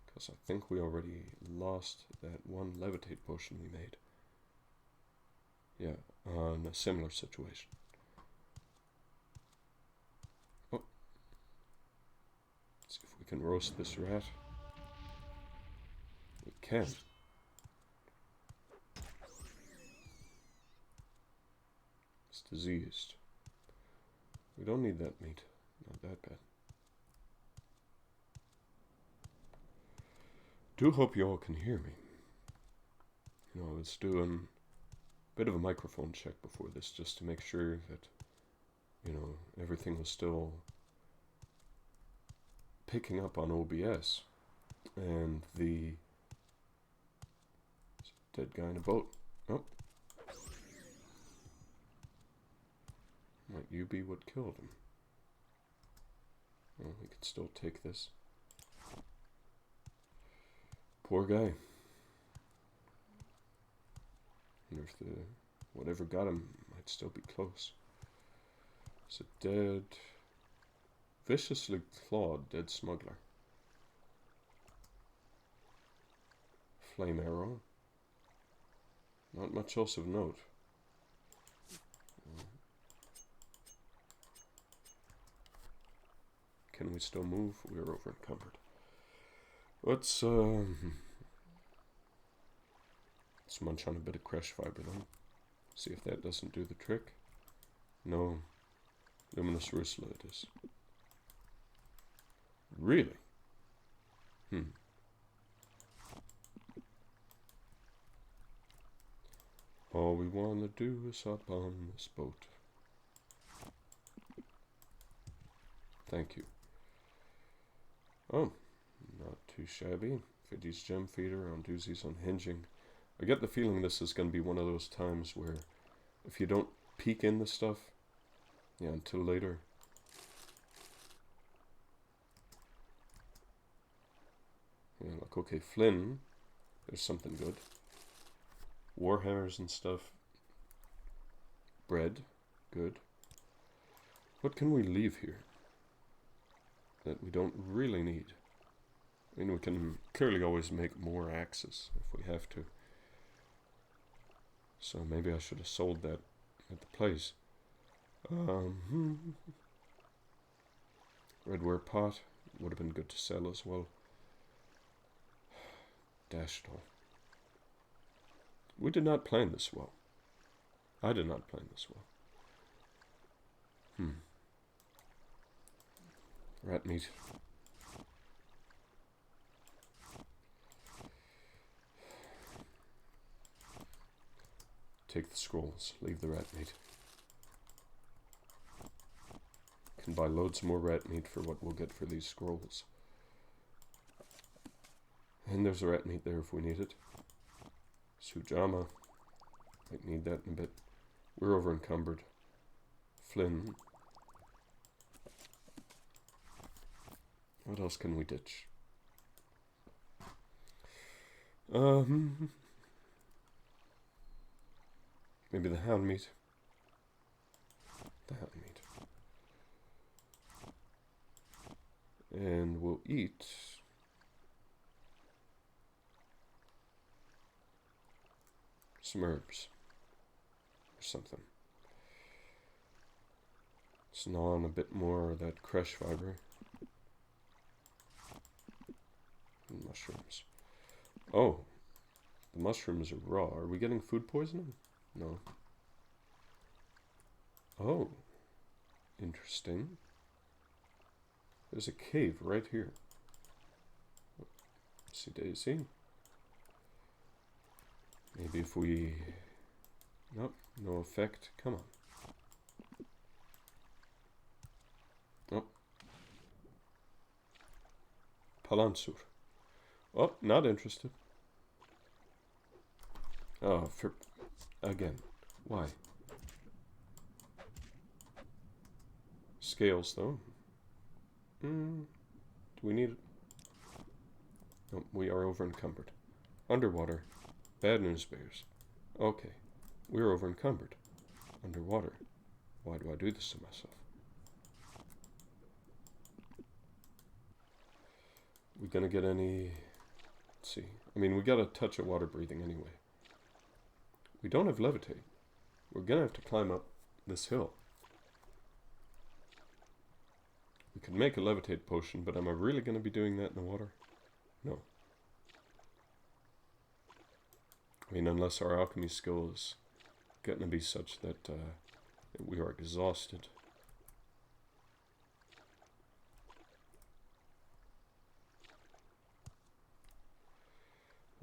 Because I think we already lost that one levitate potion we made. Yeah, on a similar situation. Oh. Let's see if we can roast this rat. We can. It's diseased. We don't need that meat. Not that bad. Do hope you all can hear me. You know, I was doing a bit of a microphone check before this just to make sure that, you know, everything was still picking up on OBS. And the dead guy in a boat. Oh. Might you be what killed him? Well, we could still take this. Poor guy. Wonder if the whatever got him might still be close. It's a dead, viciously clawed dead smuggler. Flame arrow. Not much else of note. Can we still move? We're over encumbered. Let's munch on a bit of crush fiber then. See if that doesn't do the trick. No. Luminous Rusla it is. Really? All we want to do is hop on this boat. Thank you. Oh, not too shabby. 50s gem feeder on doozies on hinging. I get the feeling this is going to be one of those times where if you don't peek in the stuff, yeah, until later. Yeah, like, okay, Flynn, there's something good. Warhammers and stuff. Bread, good. What can we leave here that we don't really need? I mean, we can clearly always make more axes if we have to. So maybe I should have sold that at the place. Redware pot would have been good to sell as well. Dashed all. We did not plan this well. I did not plan this well. Rat meat. Take the scrolls, leave the rat meat. Can buy loads more rat meat for what we'll get for these scrolls. And there's a rat meat there if we need it. Sujama. Might need that in a bit. We're over encumbered. Flynn. What else can we ditch? Maybe the hound meat. The hound meat. And we'll eat some herbs or something. Let's gnaw on a bit more of that crush fiber. And mushrooms. Oh, the mushrooms are raw. Are we getting food poisoning? No. Oh, interesting. There's a cave right here. See Daisy. Maybe if we... Nope, no effect. Come on. Nope. Palansur. Oh, not interested. Oh, for... Again. Why? Scales, though. Do we need it? No, we are over encumbered. Underwater. Bad news bears. Okay. We're over encumbered. Underwater. Why do I do this to myself? We gonna get any... Let's see. I mean, we got a touch of water breathing anyway. We don't have levitate. We're gonna have to climb up this hill. We could make a levitate potion, but am I really gonna be doing that in the water? No. I mean, unless our alchemy skill is getting to be such that We are exhausted.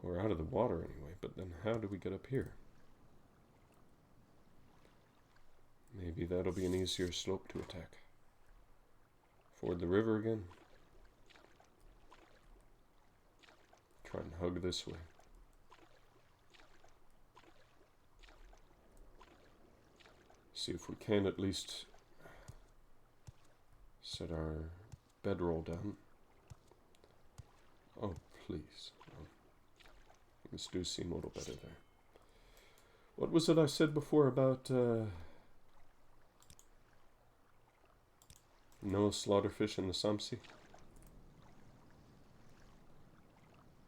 We're out of the water anyway, but then how do we get up here? Maybe that'll be an easier slope to attack. Ford the river again. Try and hug this way. See if we can at least set our bedroll down. Oh, please. Oh. Things do seem a little better there. What was it I said before about no slaughterfish in the Samsi?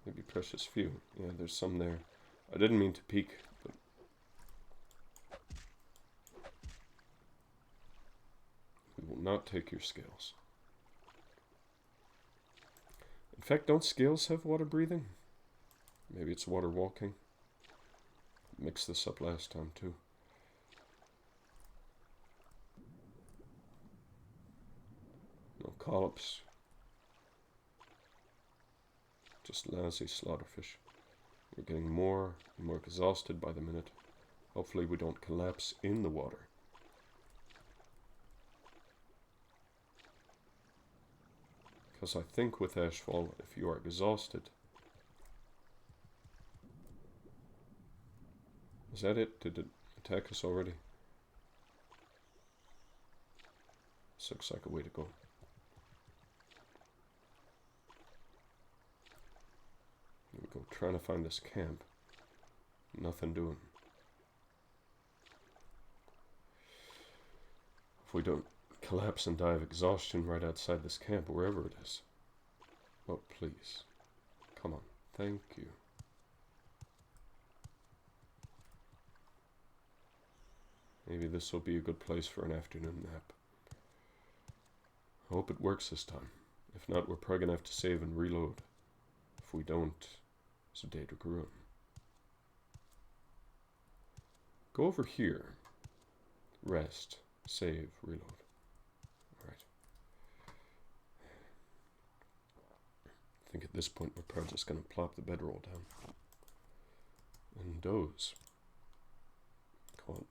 Maybe precious few. Yeah, there's some there. I didn't mean to peek, but we will not take your scales. In fact, don't scales have water breathing? Maybe it's water walking. Mixed this up last time too. No collops. Just lousy slaughterfish. We're getting more and more exhausted by the minute. Hopefully we don't collapse in the water. Because I think with Ashfall, if you are exhausted... Is that it? Did it attack us already? This looks like a way to go. Here we go, trying to find this camp. Nothing doing. If we don't collapse and die of exhaustion right outside this camp, wherever it is. Oh, please. Come on. Thank you. Maybe this will be a good place for an afternoon nap. I hope it works this time. If not, we're probably going to have to save and reload. If we don't, it's a day to ruin. Go over here. Rest. Save. Reload. Alright. I think at this point we're probably just going to plop the bedroll down. And doze. Call it.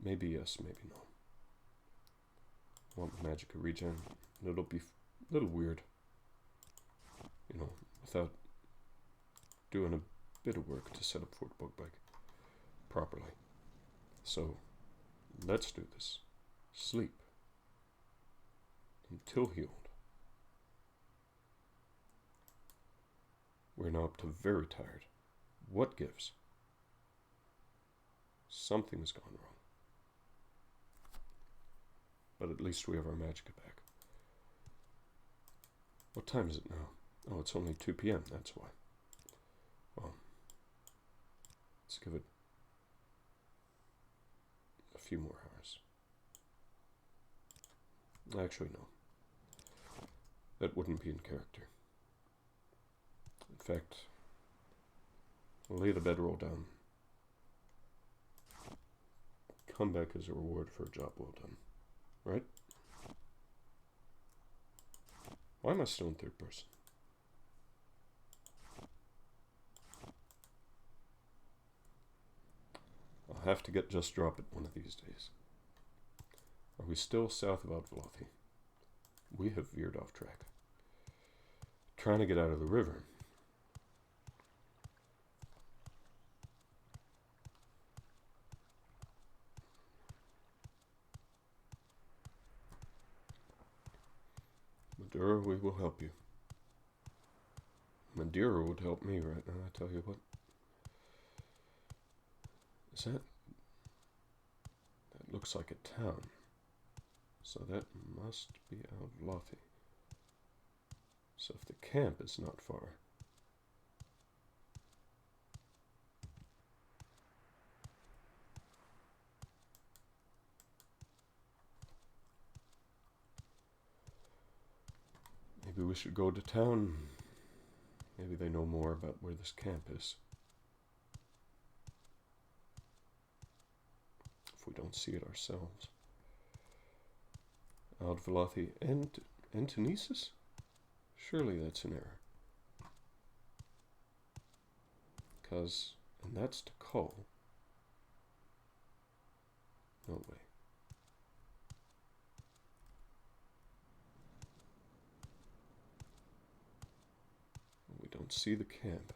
Maybe yes, maybe no. Want magic regen. It'll be a little weird. You know, without doing a bit of work to set up Fort Bugbag properly. So, let's do this. Sleep. Until healed. We're now up to very tired. What gives? Something's gone wrong. But at least we have our magic back. What time is it now? Oh, it's only 2 p.m. That's why. Well, let's give it a few more hours. Actually, no. That wouldn't be in character. In fact, we'll lay the bedroll down. Come back as a reward for a job well done. Right? Why am I still in third person? I'll have to get Just Drop it one of these days. Are we still south of Outvelothi? We have veered off track. Trying to get out of the river. Madeira, we will help you. Madeira would help me right now, I tell you what. Is that... That looks like a town. So that must be Outvelothi. So if the camp is not far... Maybe we should go to town. Maybe they know more about where this camp is. we don't see it ourselves. Aldvelothi and Antonesis? Surely that's an error. And that's to call. No way. We don't see the camp.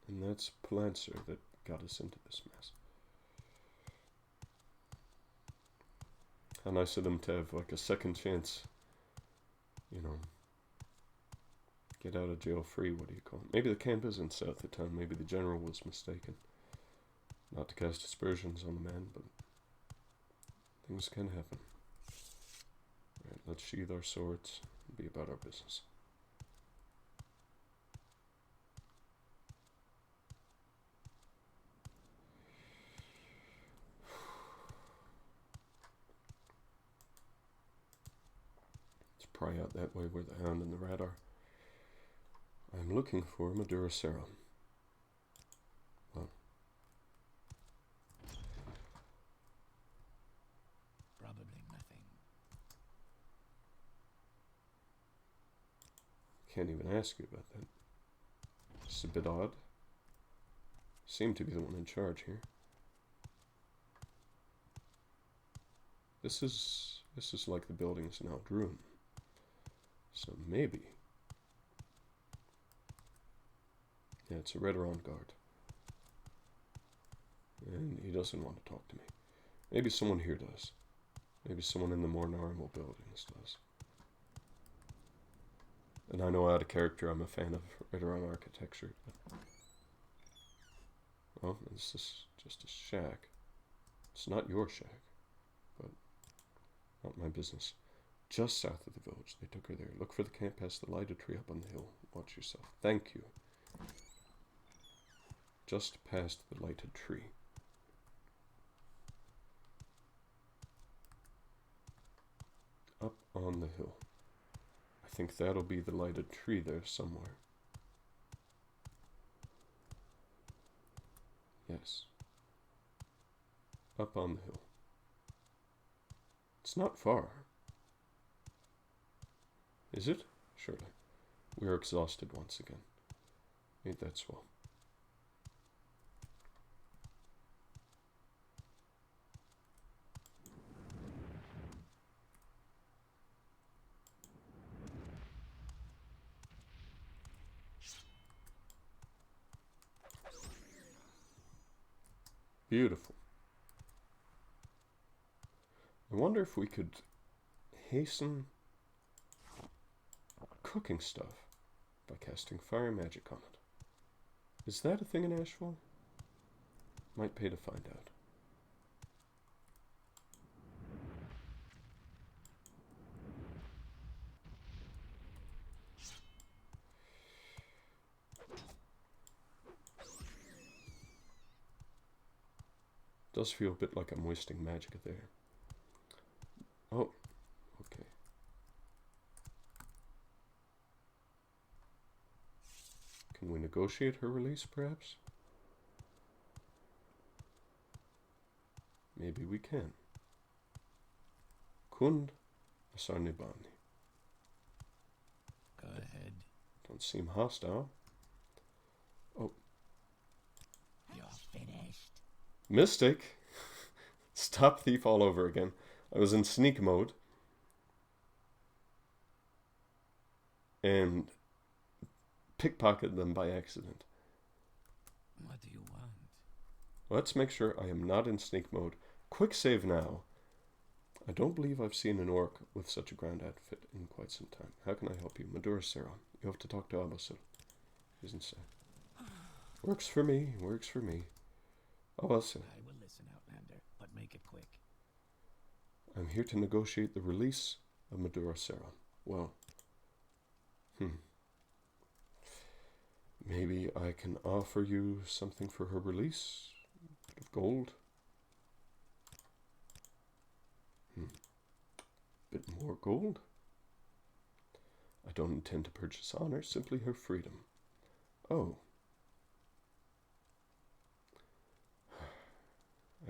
And that's Plancer that got us into this mess. How nice of them to have like a second chance, you know, get out of jail free, what do you call it? Maybe the camp isn't south of town, maybe the general was mistaken. Not to cast aspersions on the man, but things can happen. Alright, let's sheathe our swords and be about our business. Let's pry out that way where the hound and the rat are. I'm looking for Modlist. Well, Probably nothing. can't even ask you about that. It's a bit odd. Seem to be the one in charge here. This is like the building's now Druin. So maybe. Yeah, it's a Redoran guard. And he doesn't want to talk to me. Maybe someone here does. Maybe someone in the more normal buildings does. And I know out of character I'm a fan of Redoran architecture. But well, this is just a shack. It's not your shack, but not my business. Just south of the village. They took her there. Look for the camp past the lighted tree up on the hill. Watch yourself. Thank you. Just past the lighted tree. Up on the hill. I think that'll be the lighted tree there somewhere. Yes. Up on the hill. It's not far. Is it? Surely. We're exhausted once again. Ain't that swell? Beautiful. I wonder if we could hasten cooking stuff by casting fire magic on it. Is that a thing in Ashfall? Might pay to find out. Does feel a bit like I'm wasting magic there. Oh, okay. Can we negotiate her release, perhaps? Maybe we can. Kund Asarnibani. Go ahead. Don't seem hostile. Oh. You're finished. Mistake. Stop thief all over again. I was in sneak mode. And pickpocketed them by accident. What do you want? Let's make sure I am not in sneak mode. Quick save now. I don't believe I've seen an orc with such a grand outfit in quite some time. How can I help you? Modlist. You have to talk to Abot. He's inside. Works for me. Works for me. Abot. I will listen, Outlander, but make it quick. I'm here to negotiate the release of Modlist. Well, maybe I can offer you something for her release? A bit of gold? Bit more gold? I don't intend to purchase honor, simply her freedom. Oh.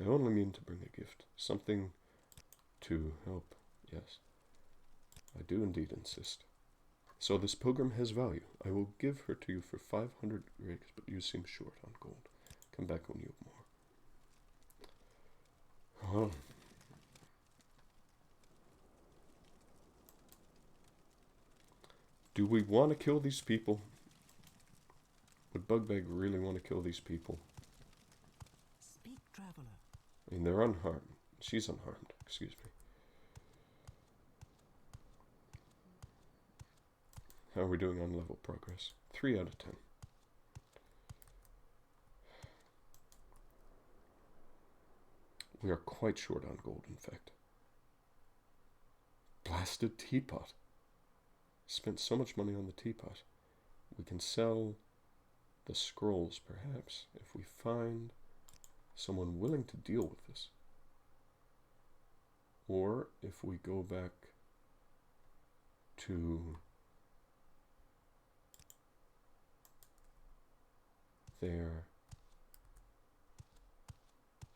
I only mean to bring a gift. Something to help. Yes. I do indeed insist. So this pilgrim has value. I will give her to you for 500 rigs, but you seem short on gold. Come back when you have more. Oh. Do we want to kill these people? Would Bugbag really want to kill these people? Speak, traveler. I mean, they're unharmed. She's unharmed, excuse me. How are we doing on level progress? 3 out of 10. We are quite short on gold, in fact. Blasted teapot. Spent so much money on the teapot. We can sell the scrolls, perhaps, if we find someone willing to deal with this. Or if we go back to there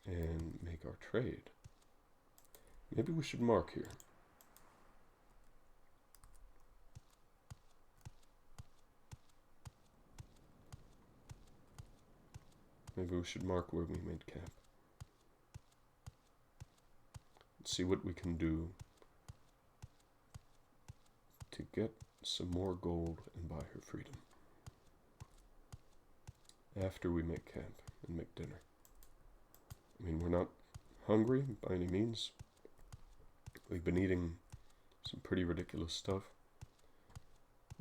and make our trade. Maybe we should mark here. Maybe we should mark where we made camp. Let's see what we can do to get some more gold and buy her freedom. After we make camp and make dinner. I mean, we're not hungry by any means. We've been eating some pretty ridiculous stuff.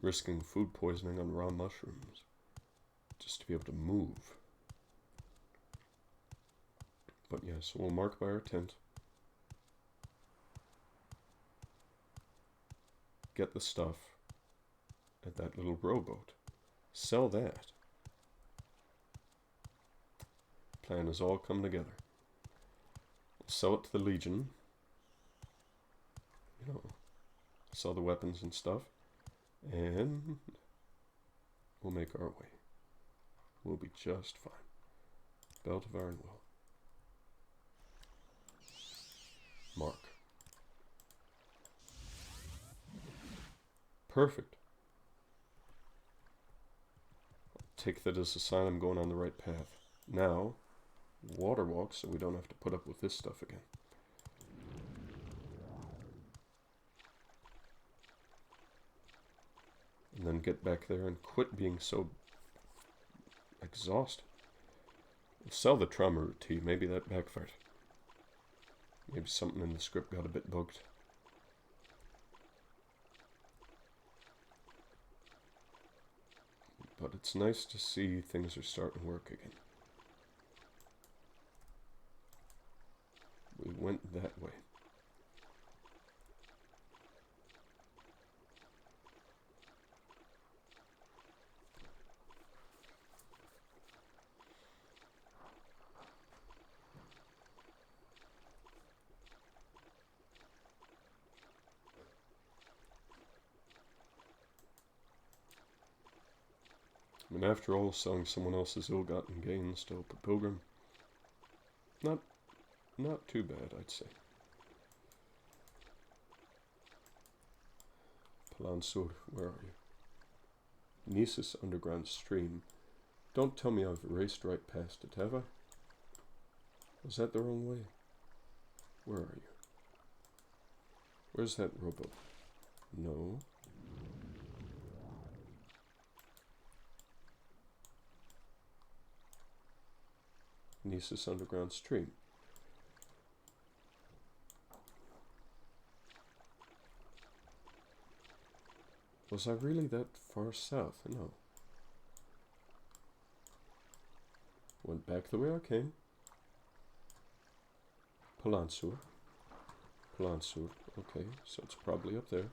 Risking food poisoning on raw mushrooms just to be able to move. But yes, we'll mark by our tent. Get the stuff at that little rowboat. Sell that. Plan has all come together. We'll sell it to the Legion. You know, sell the weapons and stuff. And we'll make our way. We'll be just fine. Belt of Iron Will. Mark. Perfect. I'll take that as a sign I'm going on the right path. Now, water walk so we don't have to put up with this stuff again. And then get back there and quit being so exhausted. We'll sell the trauma root tea. Maybe that backfired. Maybe something in the script got a bit bugged. But it's nice to see things are starting to work again. We went that way. I mean, after all, selling someone else's ill-gotten gains to help a pilgrim, not too bad, I'd say. Palansur, where are you? Nisus underground stream. Don't tell me I've raced right past it, have I? Was that the wrong way? Where are you? Where's that rowboat? No. Nisus underground stream. Was I really that far south? No. Went back the way I came. Palansur. Palansur. Okay, so it's probably up there.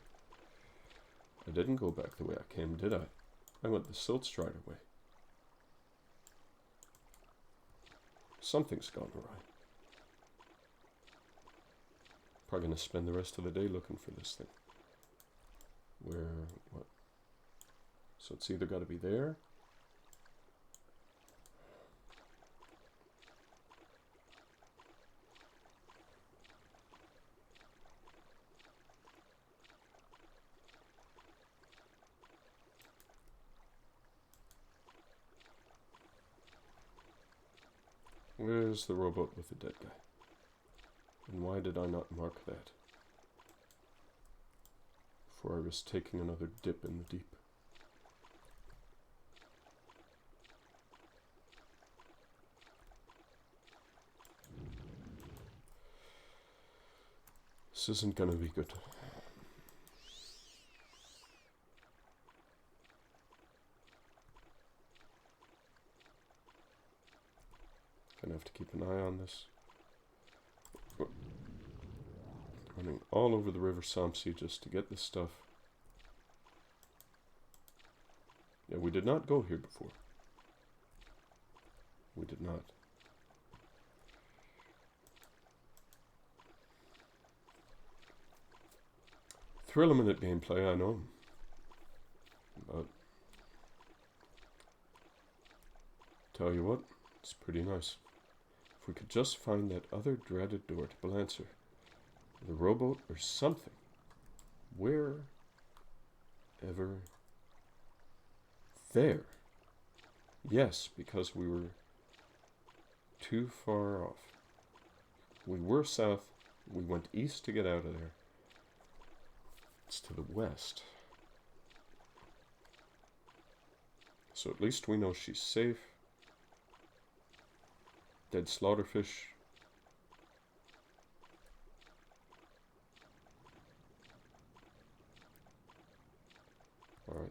I didn't go back the way I came, did I? I went the Silt Strider way. Something's gone awry. Probably gonna spend the rest of the day looking for this thing. Where, what? So it's either gotta be there. Where's the rowboat with the dead guy? And why did I not mark that? Before I was taking another dip in the deep. This isn't gonna be good. Gonna have to keep an eye on this. Running all over the River Somsey just to get this stuff. Yeah, we did not go here before. We did not. Thrill-a-minute gameplay, I know. But tell you what, it's pretty nice. If we could just find that other dreaded door to Balancer, the rowboat or something, wherever there. Yes, because we were too far off. We were south, we went east to get out of there. It's to the west. So at least we know she's safe. Dead slaughterfish. Alright.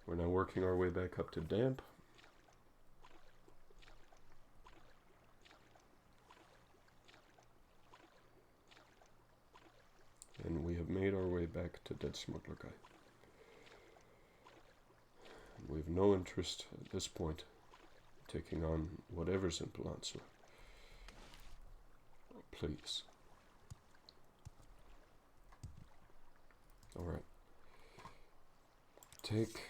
We're now working our way back up to damp. And we have made our way back to Dead Smuggler Guy. We have no interest at this point taking on whatever's in Balancer. Oh, please. Alright. Take.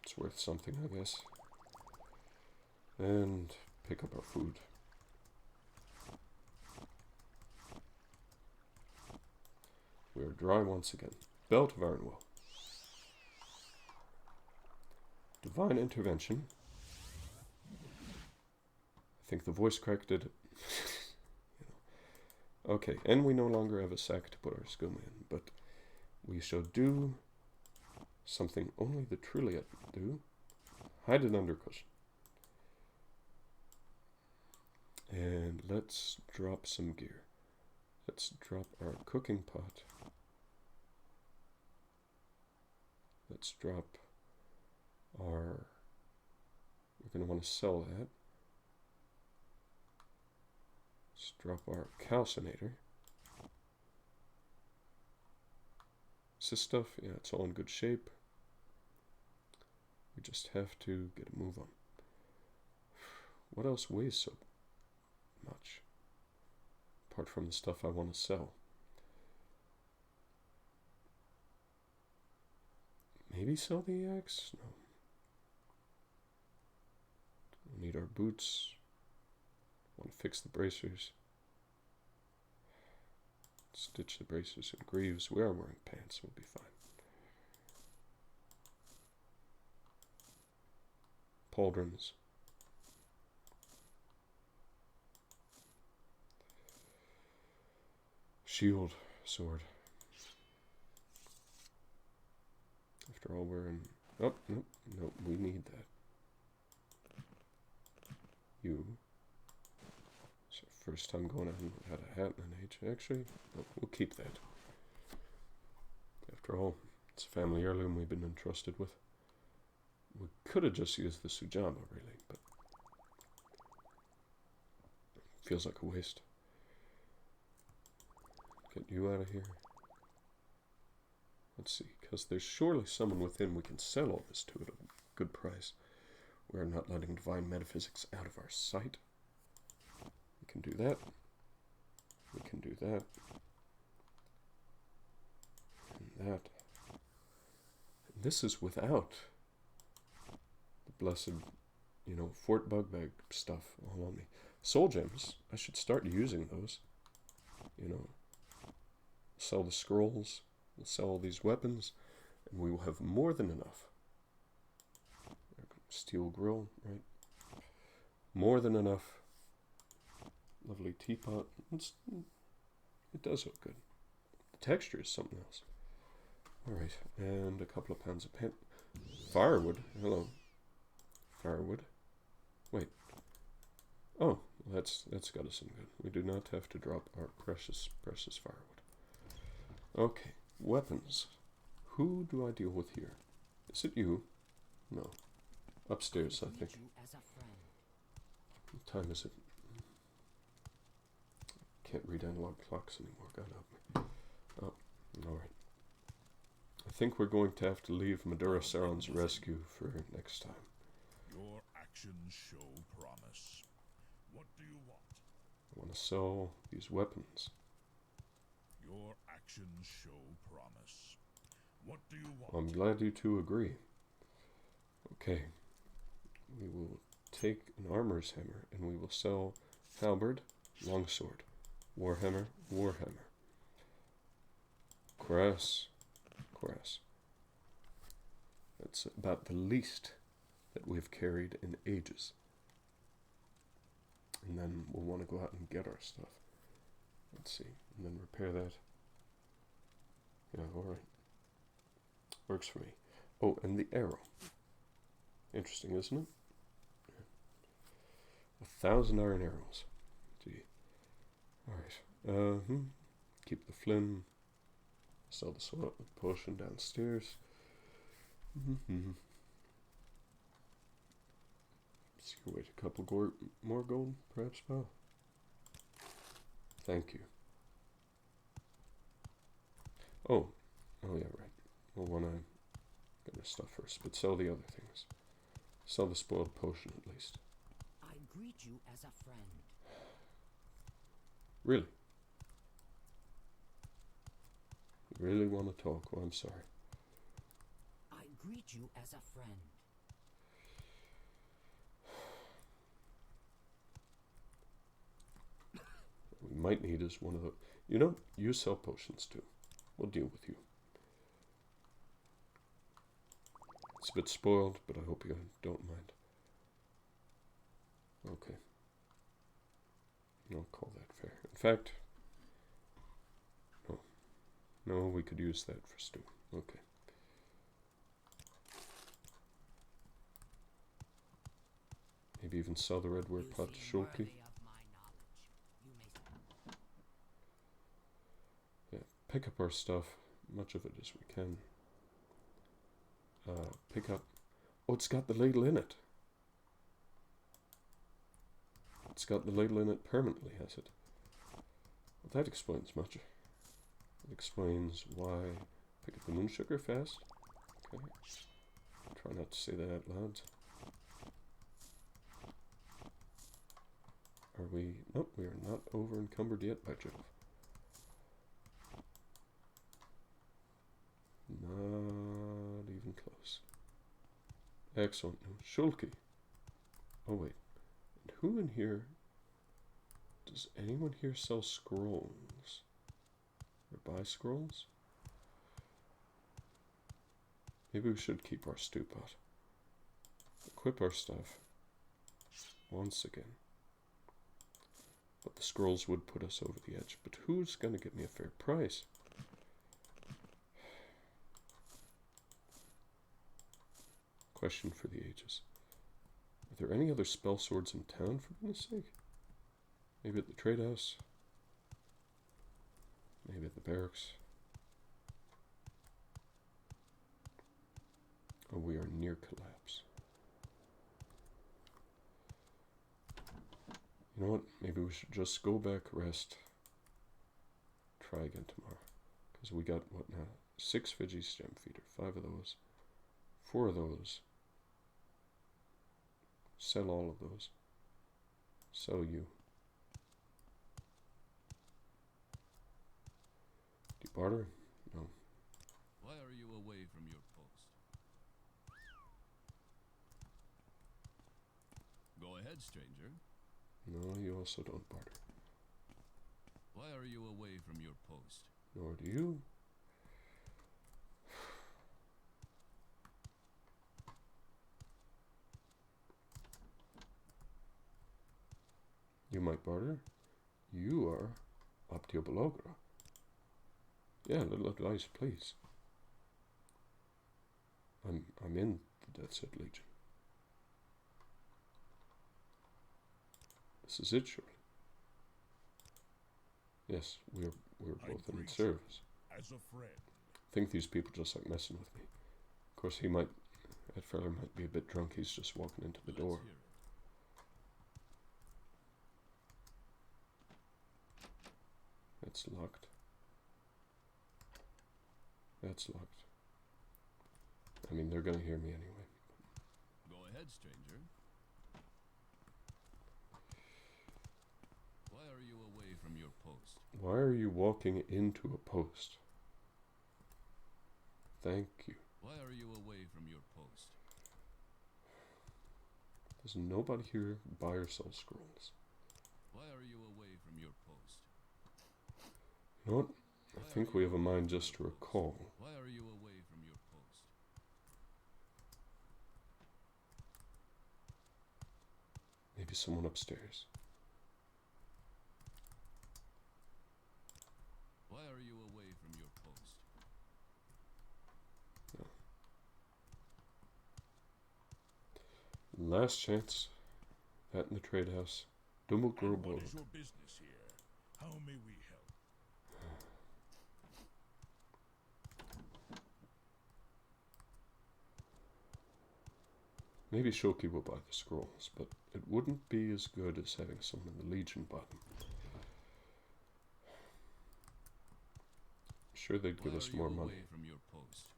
It's worth something, I guess. And pick up our food. We are dry once again. Belt of Ironwell. Divine Intervention. I think the voice crack did it. Okay, and we no longer have a sack to put our skooma in, but we shall do something only the Trilliat do. Hide it under cushion. And let's drop some gear. Let's drop our cooking pot. Let's drop our... We're going to want to sell that. Let's drop our calcinator. Is this stuff? Yeah, it's all in good shape. We just have to get a move on. What else weighs so much? Apart from the stuff I want to sell. Maybe sell the axe? No. We need our boots. Want to fix the bracers. Stitch the bracers and greaves. We are wearing pants, we'll be fine. Pauldrons. Shield, sword. After all, we're in... Oh, nope, nope, we need that. You. It's our first time going out without a hat in an age. Actually, no, we'll keep that. After all, it's a family heirloom we've been entrusted with. We could have just used the Sujama, really, but... feels like a waste. Get you out of here. Let's see, because there's surely someone within we can sell all this to at a good price. We're not letting divine metaphysics out of our sight. We can do that. We can do that. And that. And this is without the blessed, you know, Fort Bugbag stuff all on me. Soul gems. I should start using those. you know, sell the scrolls, we'll sell all these weapons, and we will have more than enough. Steel grill, right? More than enough. Lovely teapot. It does look good. The texture is something else. Alright, and a couple of pounds of paint. Firewood. Hello. Firewood. Wait. Oh, that's got us some good. We do not have to drop our precious firewood. Okay, weapons. Who do I deal with here? Is it you? No. Upstairs, I think. What time is it? Can't read analog clocks anymore. God help me. Oh, alright. I think we're going to have to leave Madura Saron's rescue for next time. Your actions show promise. What do you want? I want to sell these weapons. Your actions show promise. What do you want? I'm glad you two agree. Okay. We will take an armorer's hammer and we will sell halberd, longsword, warhammer, warhammer. Cuirass. That's about the least that we've carried in ages. And then we'll want to go out and get our stuff. Let's see. And then repair that. Yeah, alright. Works for me. Oh, and the arrow. Interesting, isn't it? 1,000 iron arrows. Gee. Alright. Keep the Flynn. Sell the swap potion downstairs. See, wait a couple more gold, perhaps, pal? Thank you. Oh yeah, right. We'll want to get our stuff first, but sell the other things. Sell the spoiled potion at least. I greet you as a friend. Really? You really want to talk? Well, I'm sorry. I greet you as a friend. What we might need is one of the... You know, you sell potions too. We'll deal with you. It's a bit spoiled, but I hope you don't mind. Okay. I'll call that fair. In fact... No, we could use that for stew. Okay. Maybe even sell the redware pot to Shulky. Yeah, pick up our stuff, much of it as we can. Pick up... Oh, it's got the ladle in it. It's got the ladle in it permanently, has it? Well, that explains much. It explains why... Pick up the moon sugar fast. Okay. Try not to say that out loud. Are we... Nope, we are not over encumbered yet, by Jove. Not even close. Excellent. Shulky. Oh, wait. And who in here... Does anyone here sell scrolls? Or buy scrolls? Maybe we should keep our stew pot. Equip our stuff. Once again. But the scrolls would put us over the edge. But who's going to get me a fair price? Question for the ages. Are there any other spell swords in town, for goodness sake? Maybe at the trade house? Maybe at the barracks? Oh, we are near collapse. You know what? Maybe we should just go back, rest. Try again tomorrow. Because we got, what now? 6 Veggie stem feeder. 5 of those. 4 of those. Sell all of those. Sell you. Do you barter? No. Why are you away from your post? Go ahead, stranger. No, you also don't barter. Why are you away from your post? Nor do you. You might barter. You are Optiobologra. Yeah, little advice, please. I'm in the Death's Head Legion. This is it, surely. Yes, we're both in its service. As a friend. I think these people just like messing with me. Of course, that fella might be a bit drunk. He's just walking into the door. Let's hear it. It's locked. That's locked. I mean, they're gonna hear me anyway. Go ahead, stranger. Why are you away from your post? Why are you walking into a post? Thank you. Why are you away from your post? Does nobody here buy or sell scrolls? Why are you away from your post? You know what? I think we have a mind just to recall. Why are you away from your post? Maybe someone upstairs. Why are you away from your post? No. Last chance. That in the trade house. And what Dumble is your business here? How may we help? Maybe Shoki will buy the scrolls, but it wouldn't be as good as having someone in the Legion buy them. I'm sure they'd give us more money. Away from your post?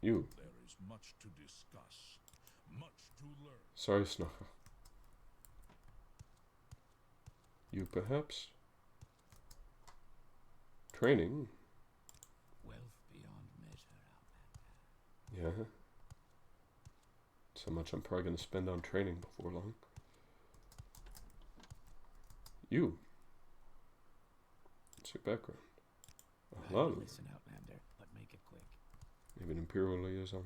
You. There is much to discuss, much to learn. Sorry, Snacha. You perhaps? Training? Wealth beyond measure, Outlander. Yeah. So much I'm probably going to spend on training before long. You. What's your background? A lot of Listen, Outlander, but make it quick. Maybe an Imperial liaison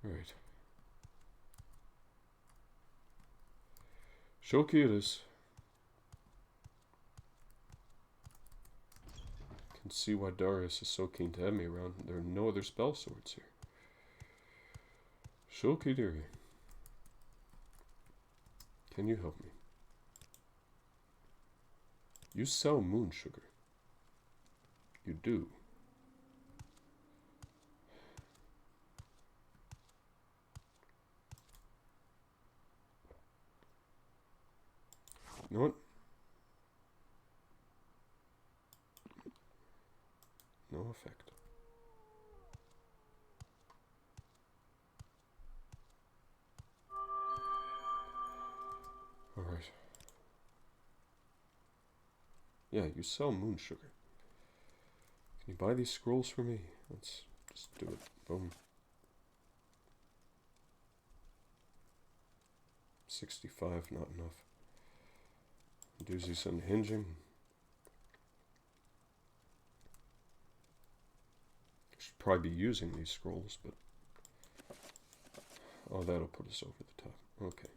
then. Right. Shoki it is. Can see why Darius is so keen to have me around. There are no other spell swords here. Shoki dearie. Can you help me? You sell moon sugar. You do. You know what? No effect. Alright. Yeah, you sell moon sugar. Can you buy these scrolls for me? Let's just do it. Boom. 65, not enough. Doozy's unhinging. Should probably be using these scrolls, but oh, that'll put us over the top. Okay,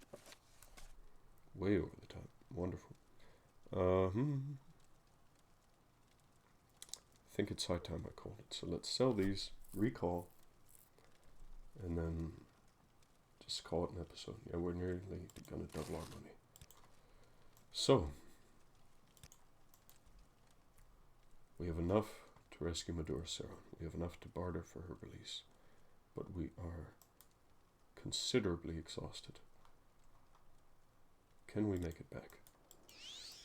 way over the top. Wonderful. I think it's high time I called it. So let's sell these, recall, and then just call it an episode. Yeah, we're nearly gonna double our money. So we have enough to rescue Medora Saron. We have enough to barter for her release, but we are considerably exhausted. Can we make it back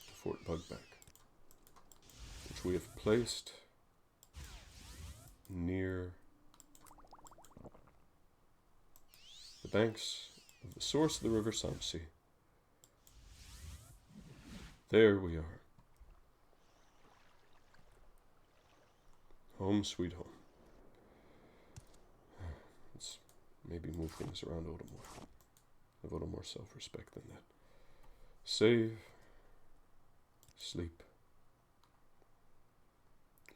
to Fort Bugbag, which we have placed near the banks of the source of the River Samsi? There we are. Home sweet home. Let's Maybe move things around a little more. Have a little more self-respect than that. Save. Sleep.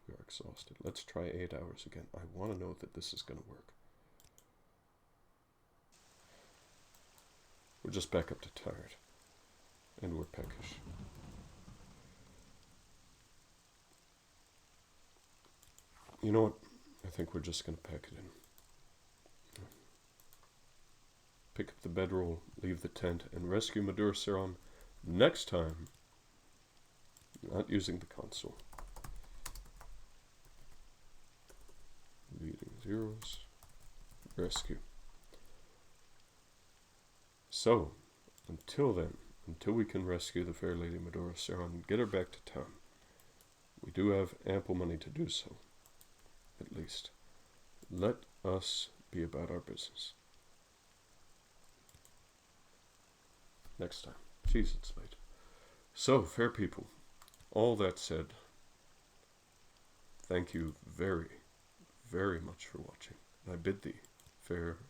We are exhausted. Let's try 8 hours again. I want to know that this is going to work. We're just back up to tired. And we're peckish. You know what? I think we're just going to pack it in. Pick up the bedroll, leave the tent, and rescue Madurseron next time. Not using the console. Leading zeros. Rescue. So, until then, until we can rescue the fair lady Madurseron and get her back to town, we do have ample money to do so. At least. Let us be about our business. Next time. Jeez, it's late. So, fair people, all that said, thank you very, very much for watching. I bid thee farewell.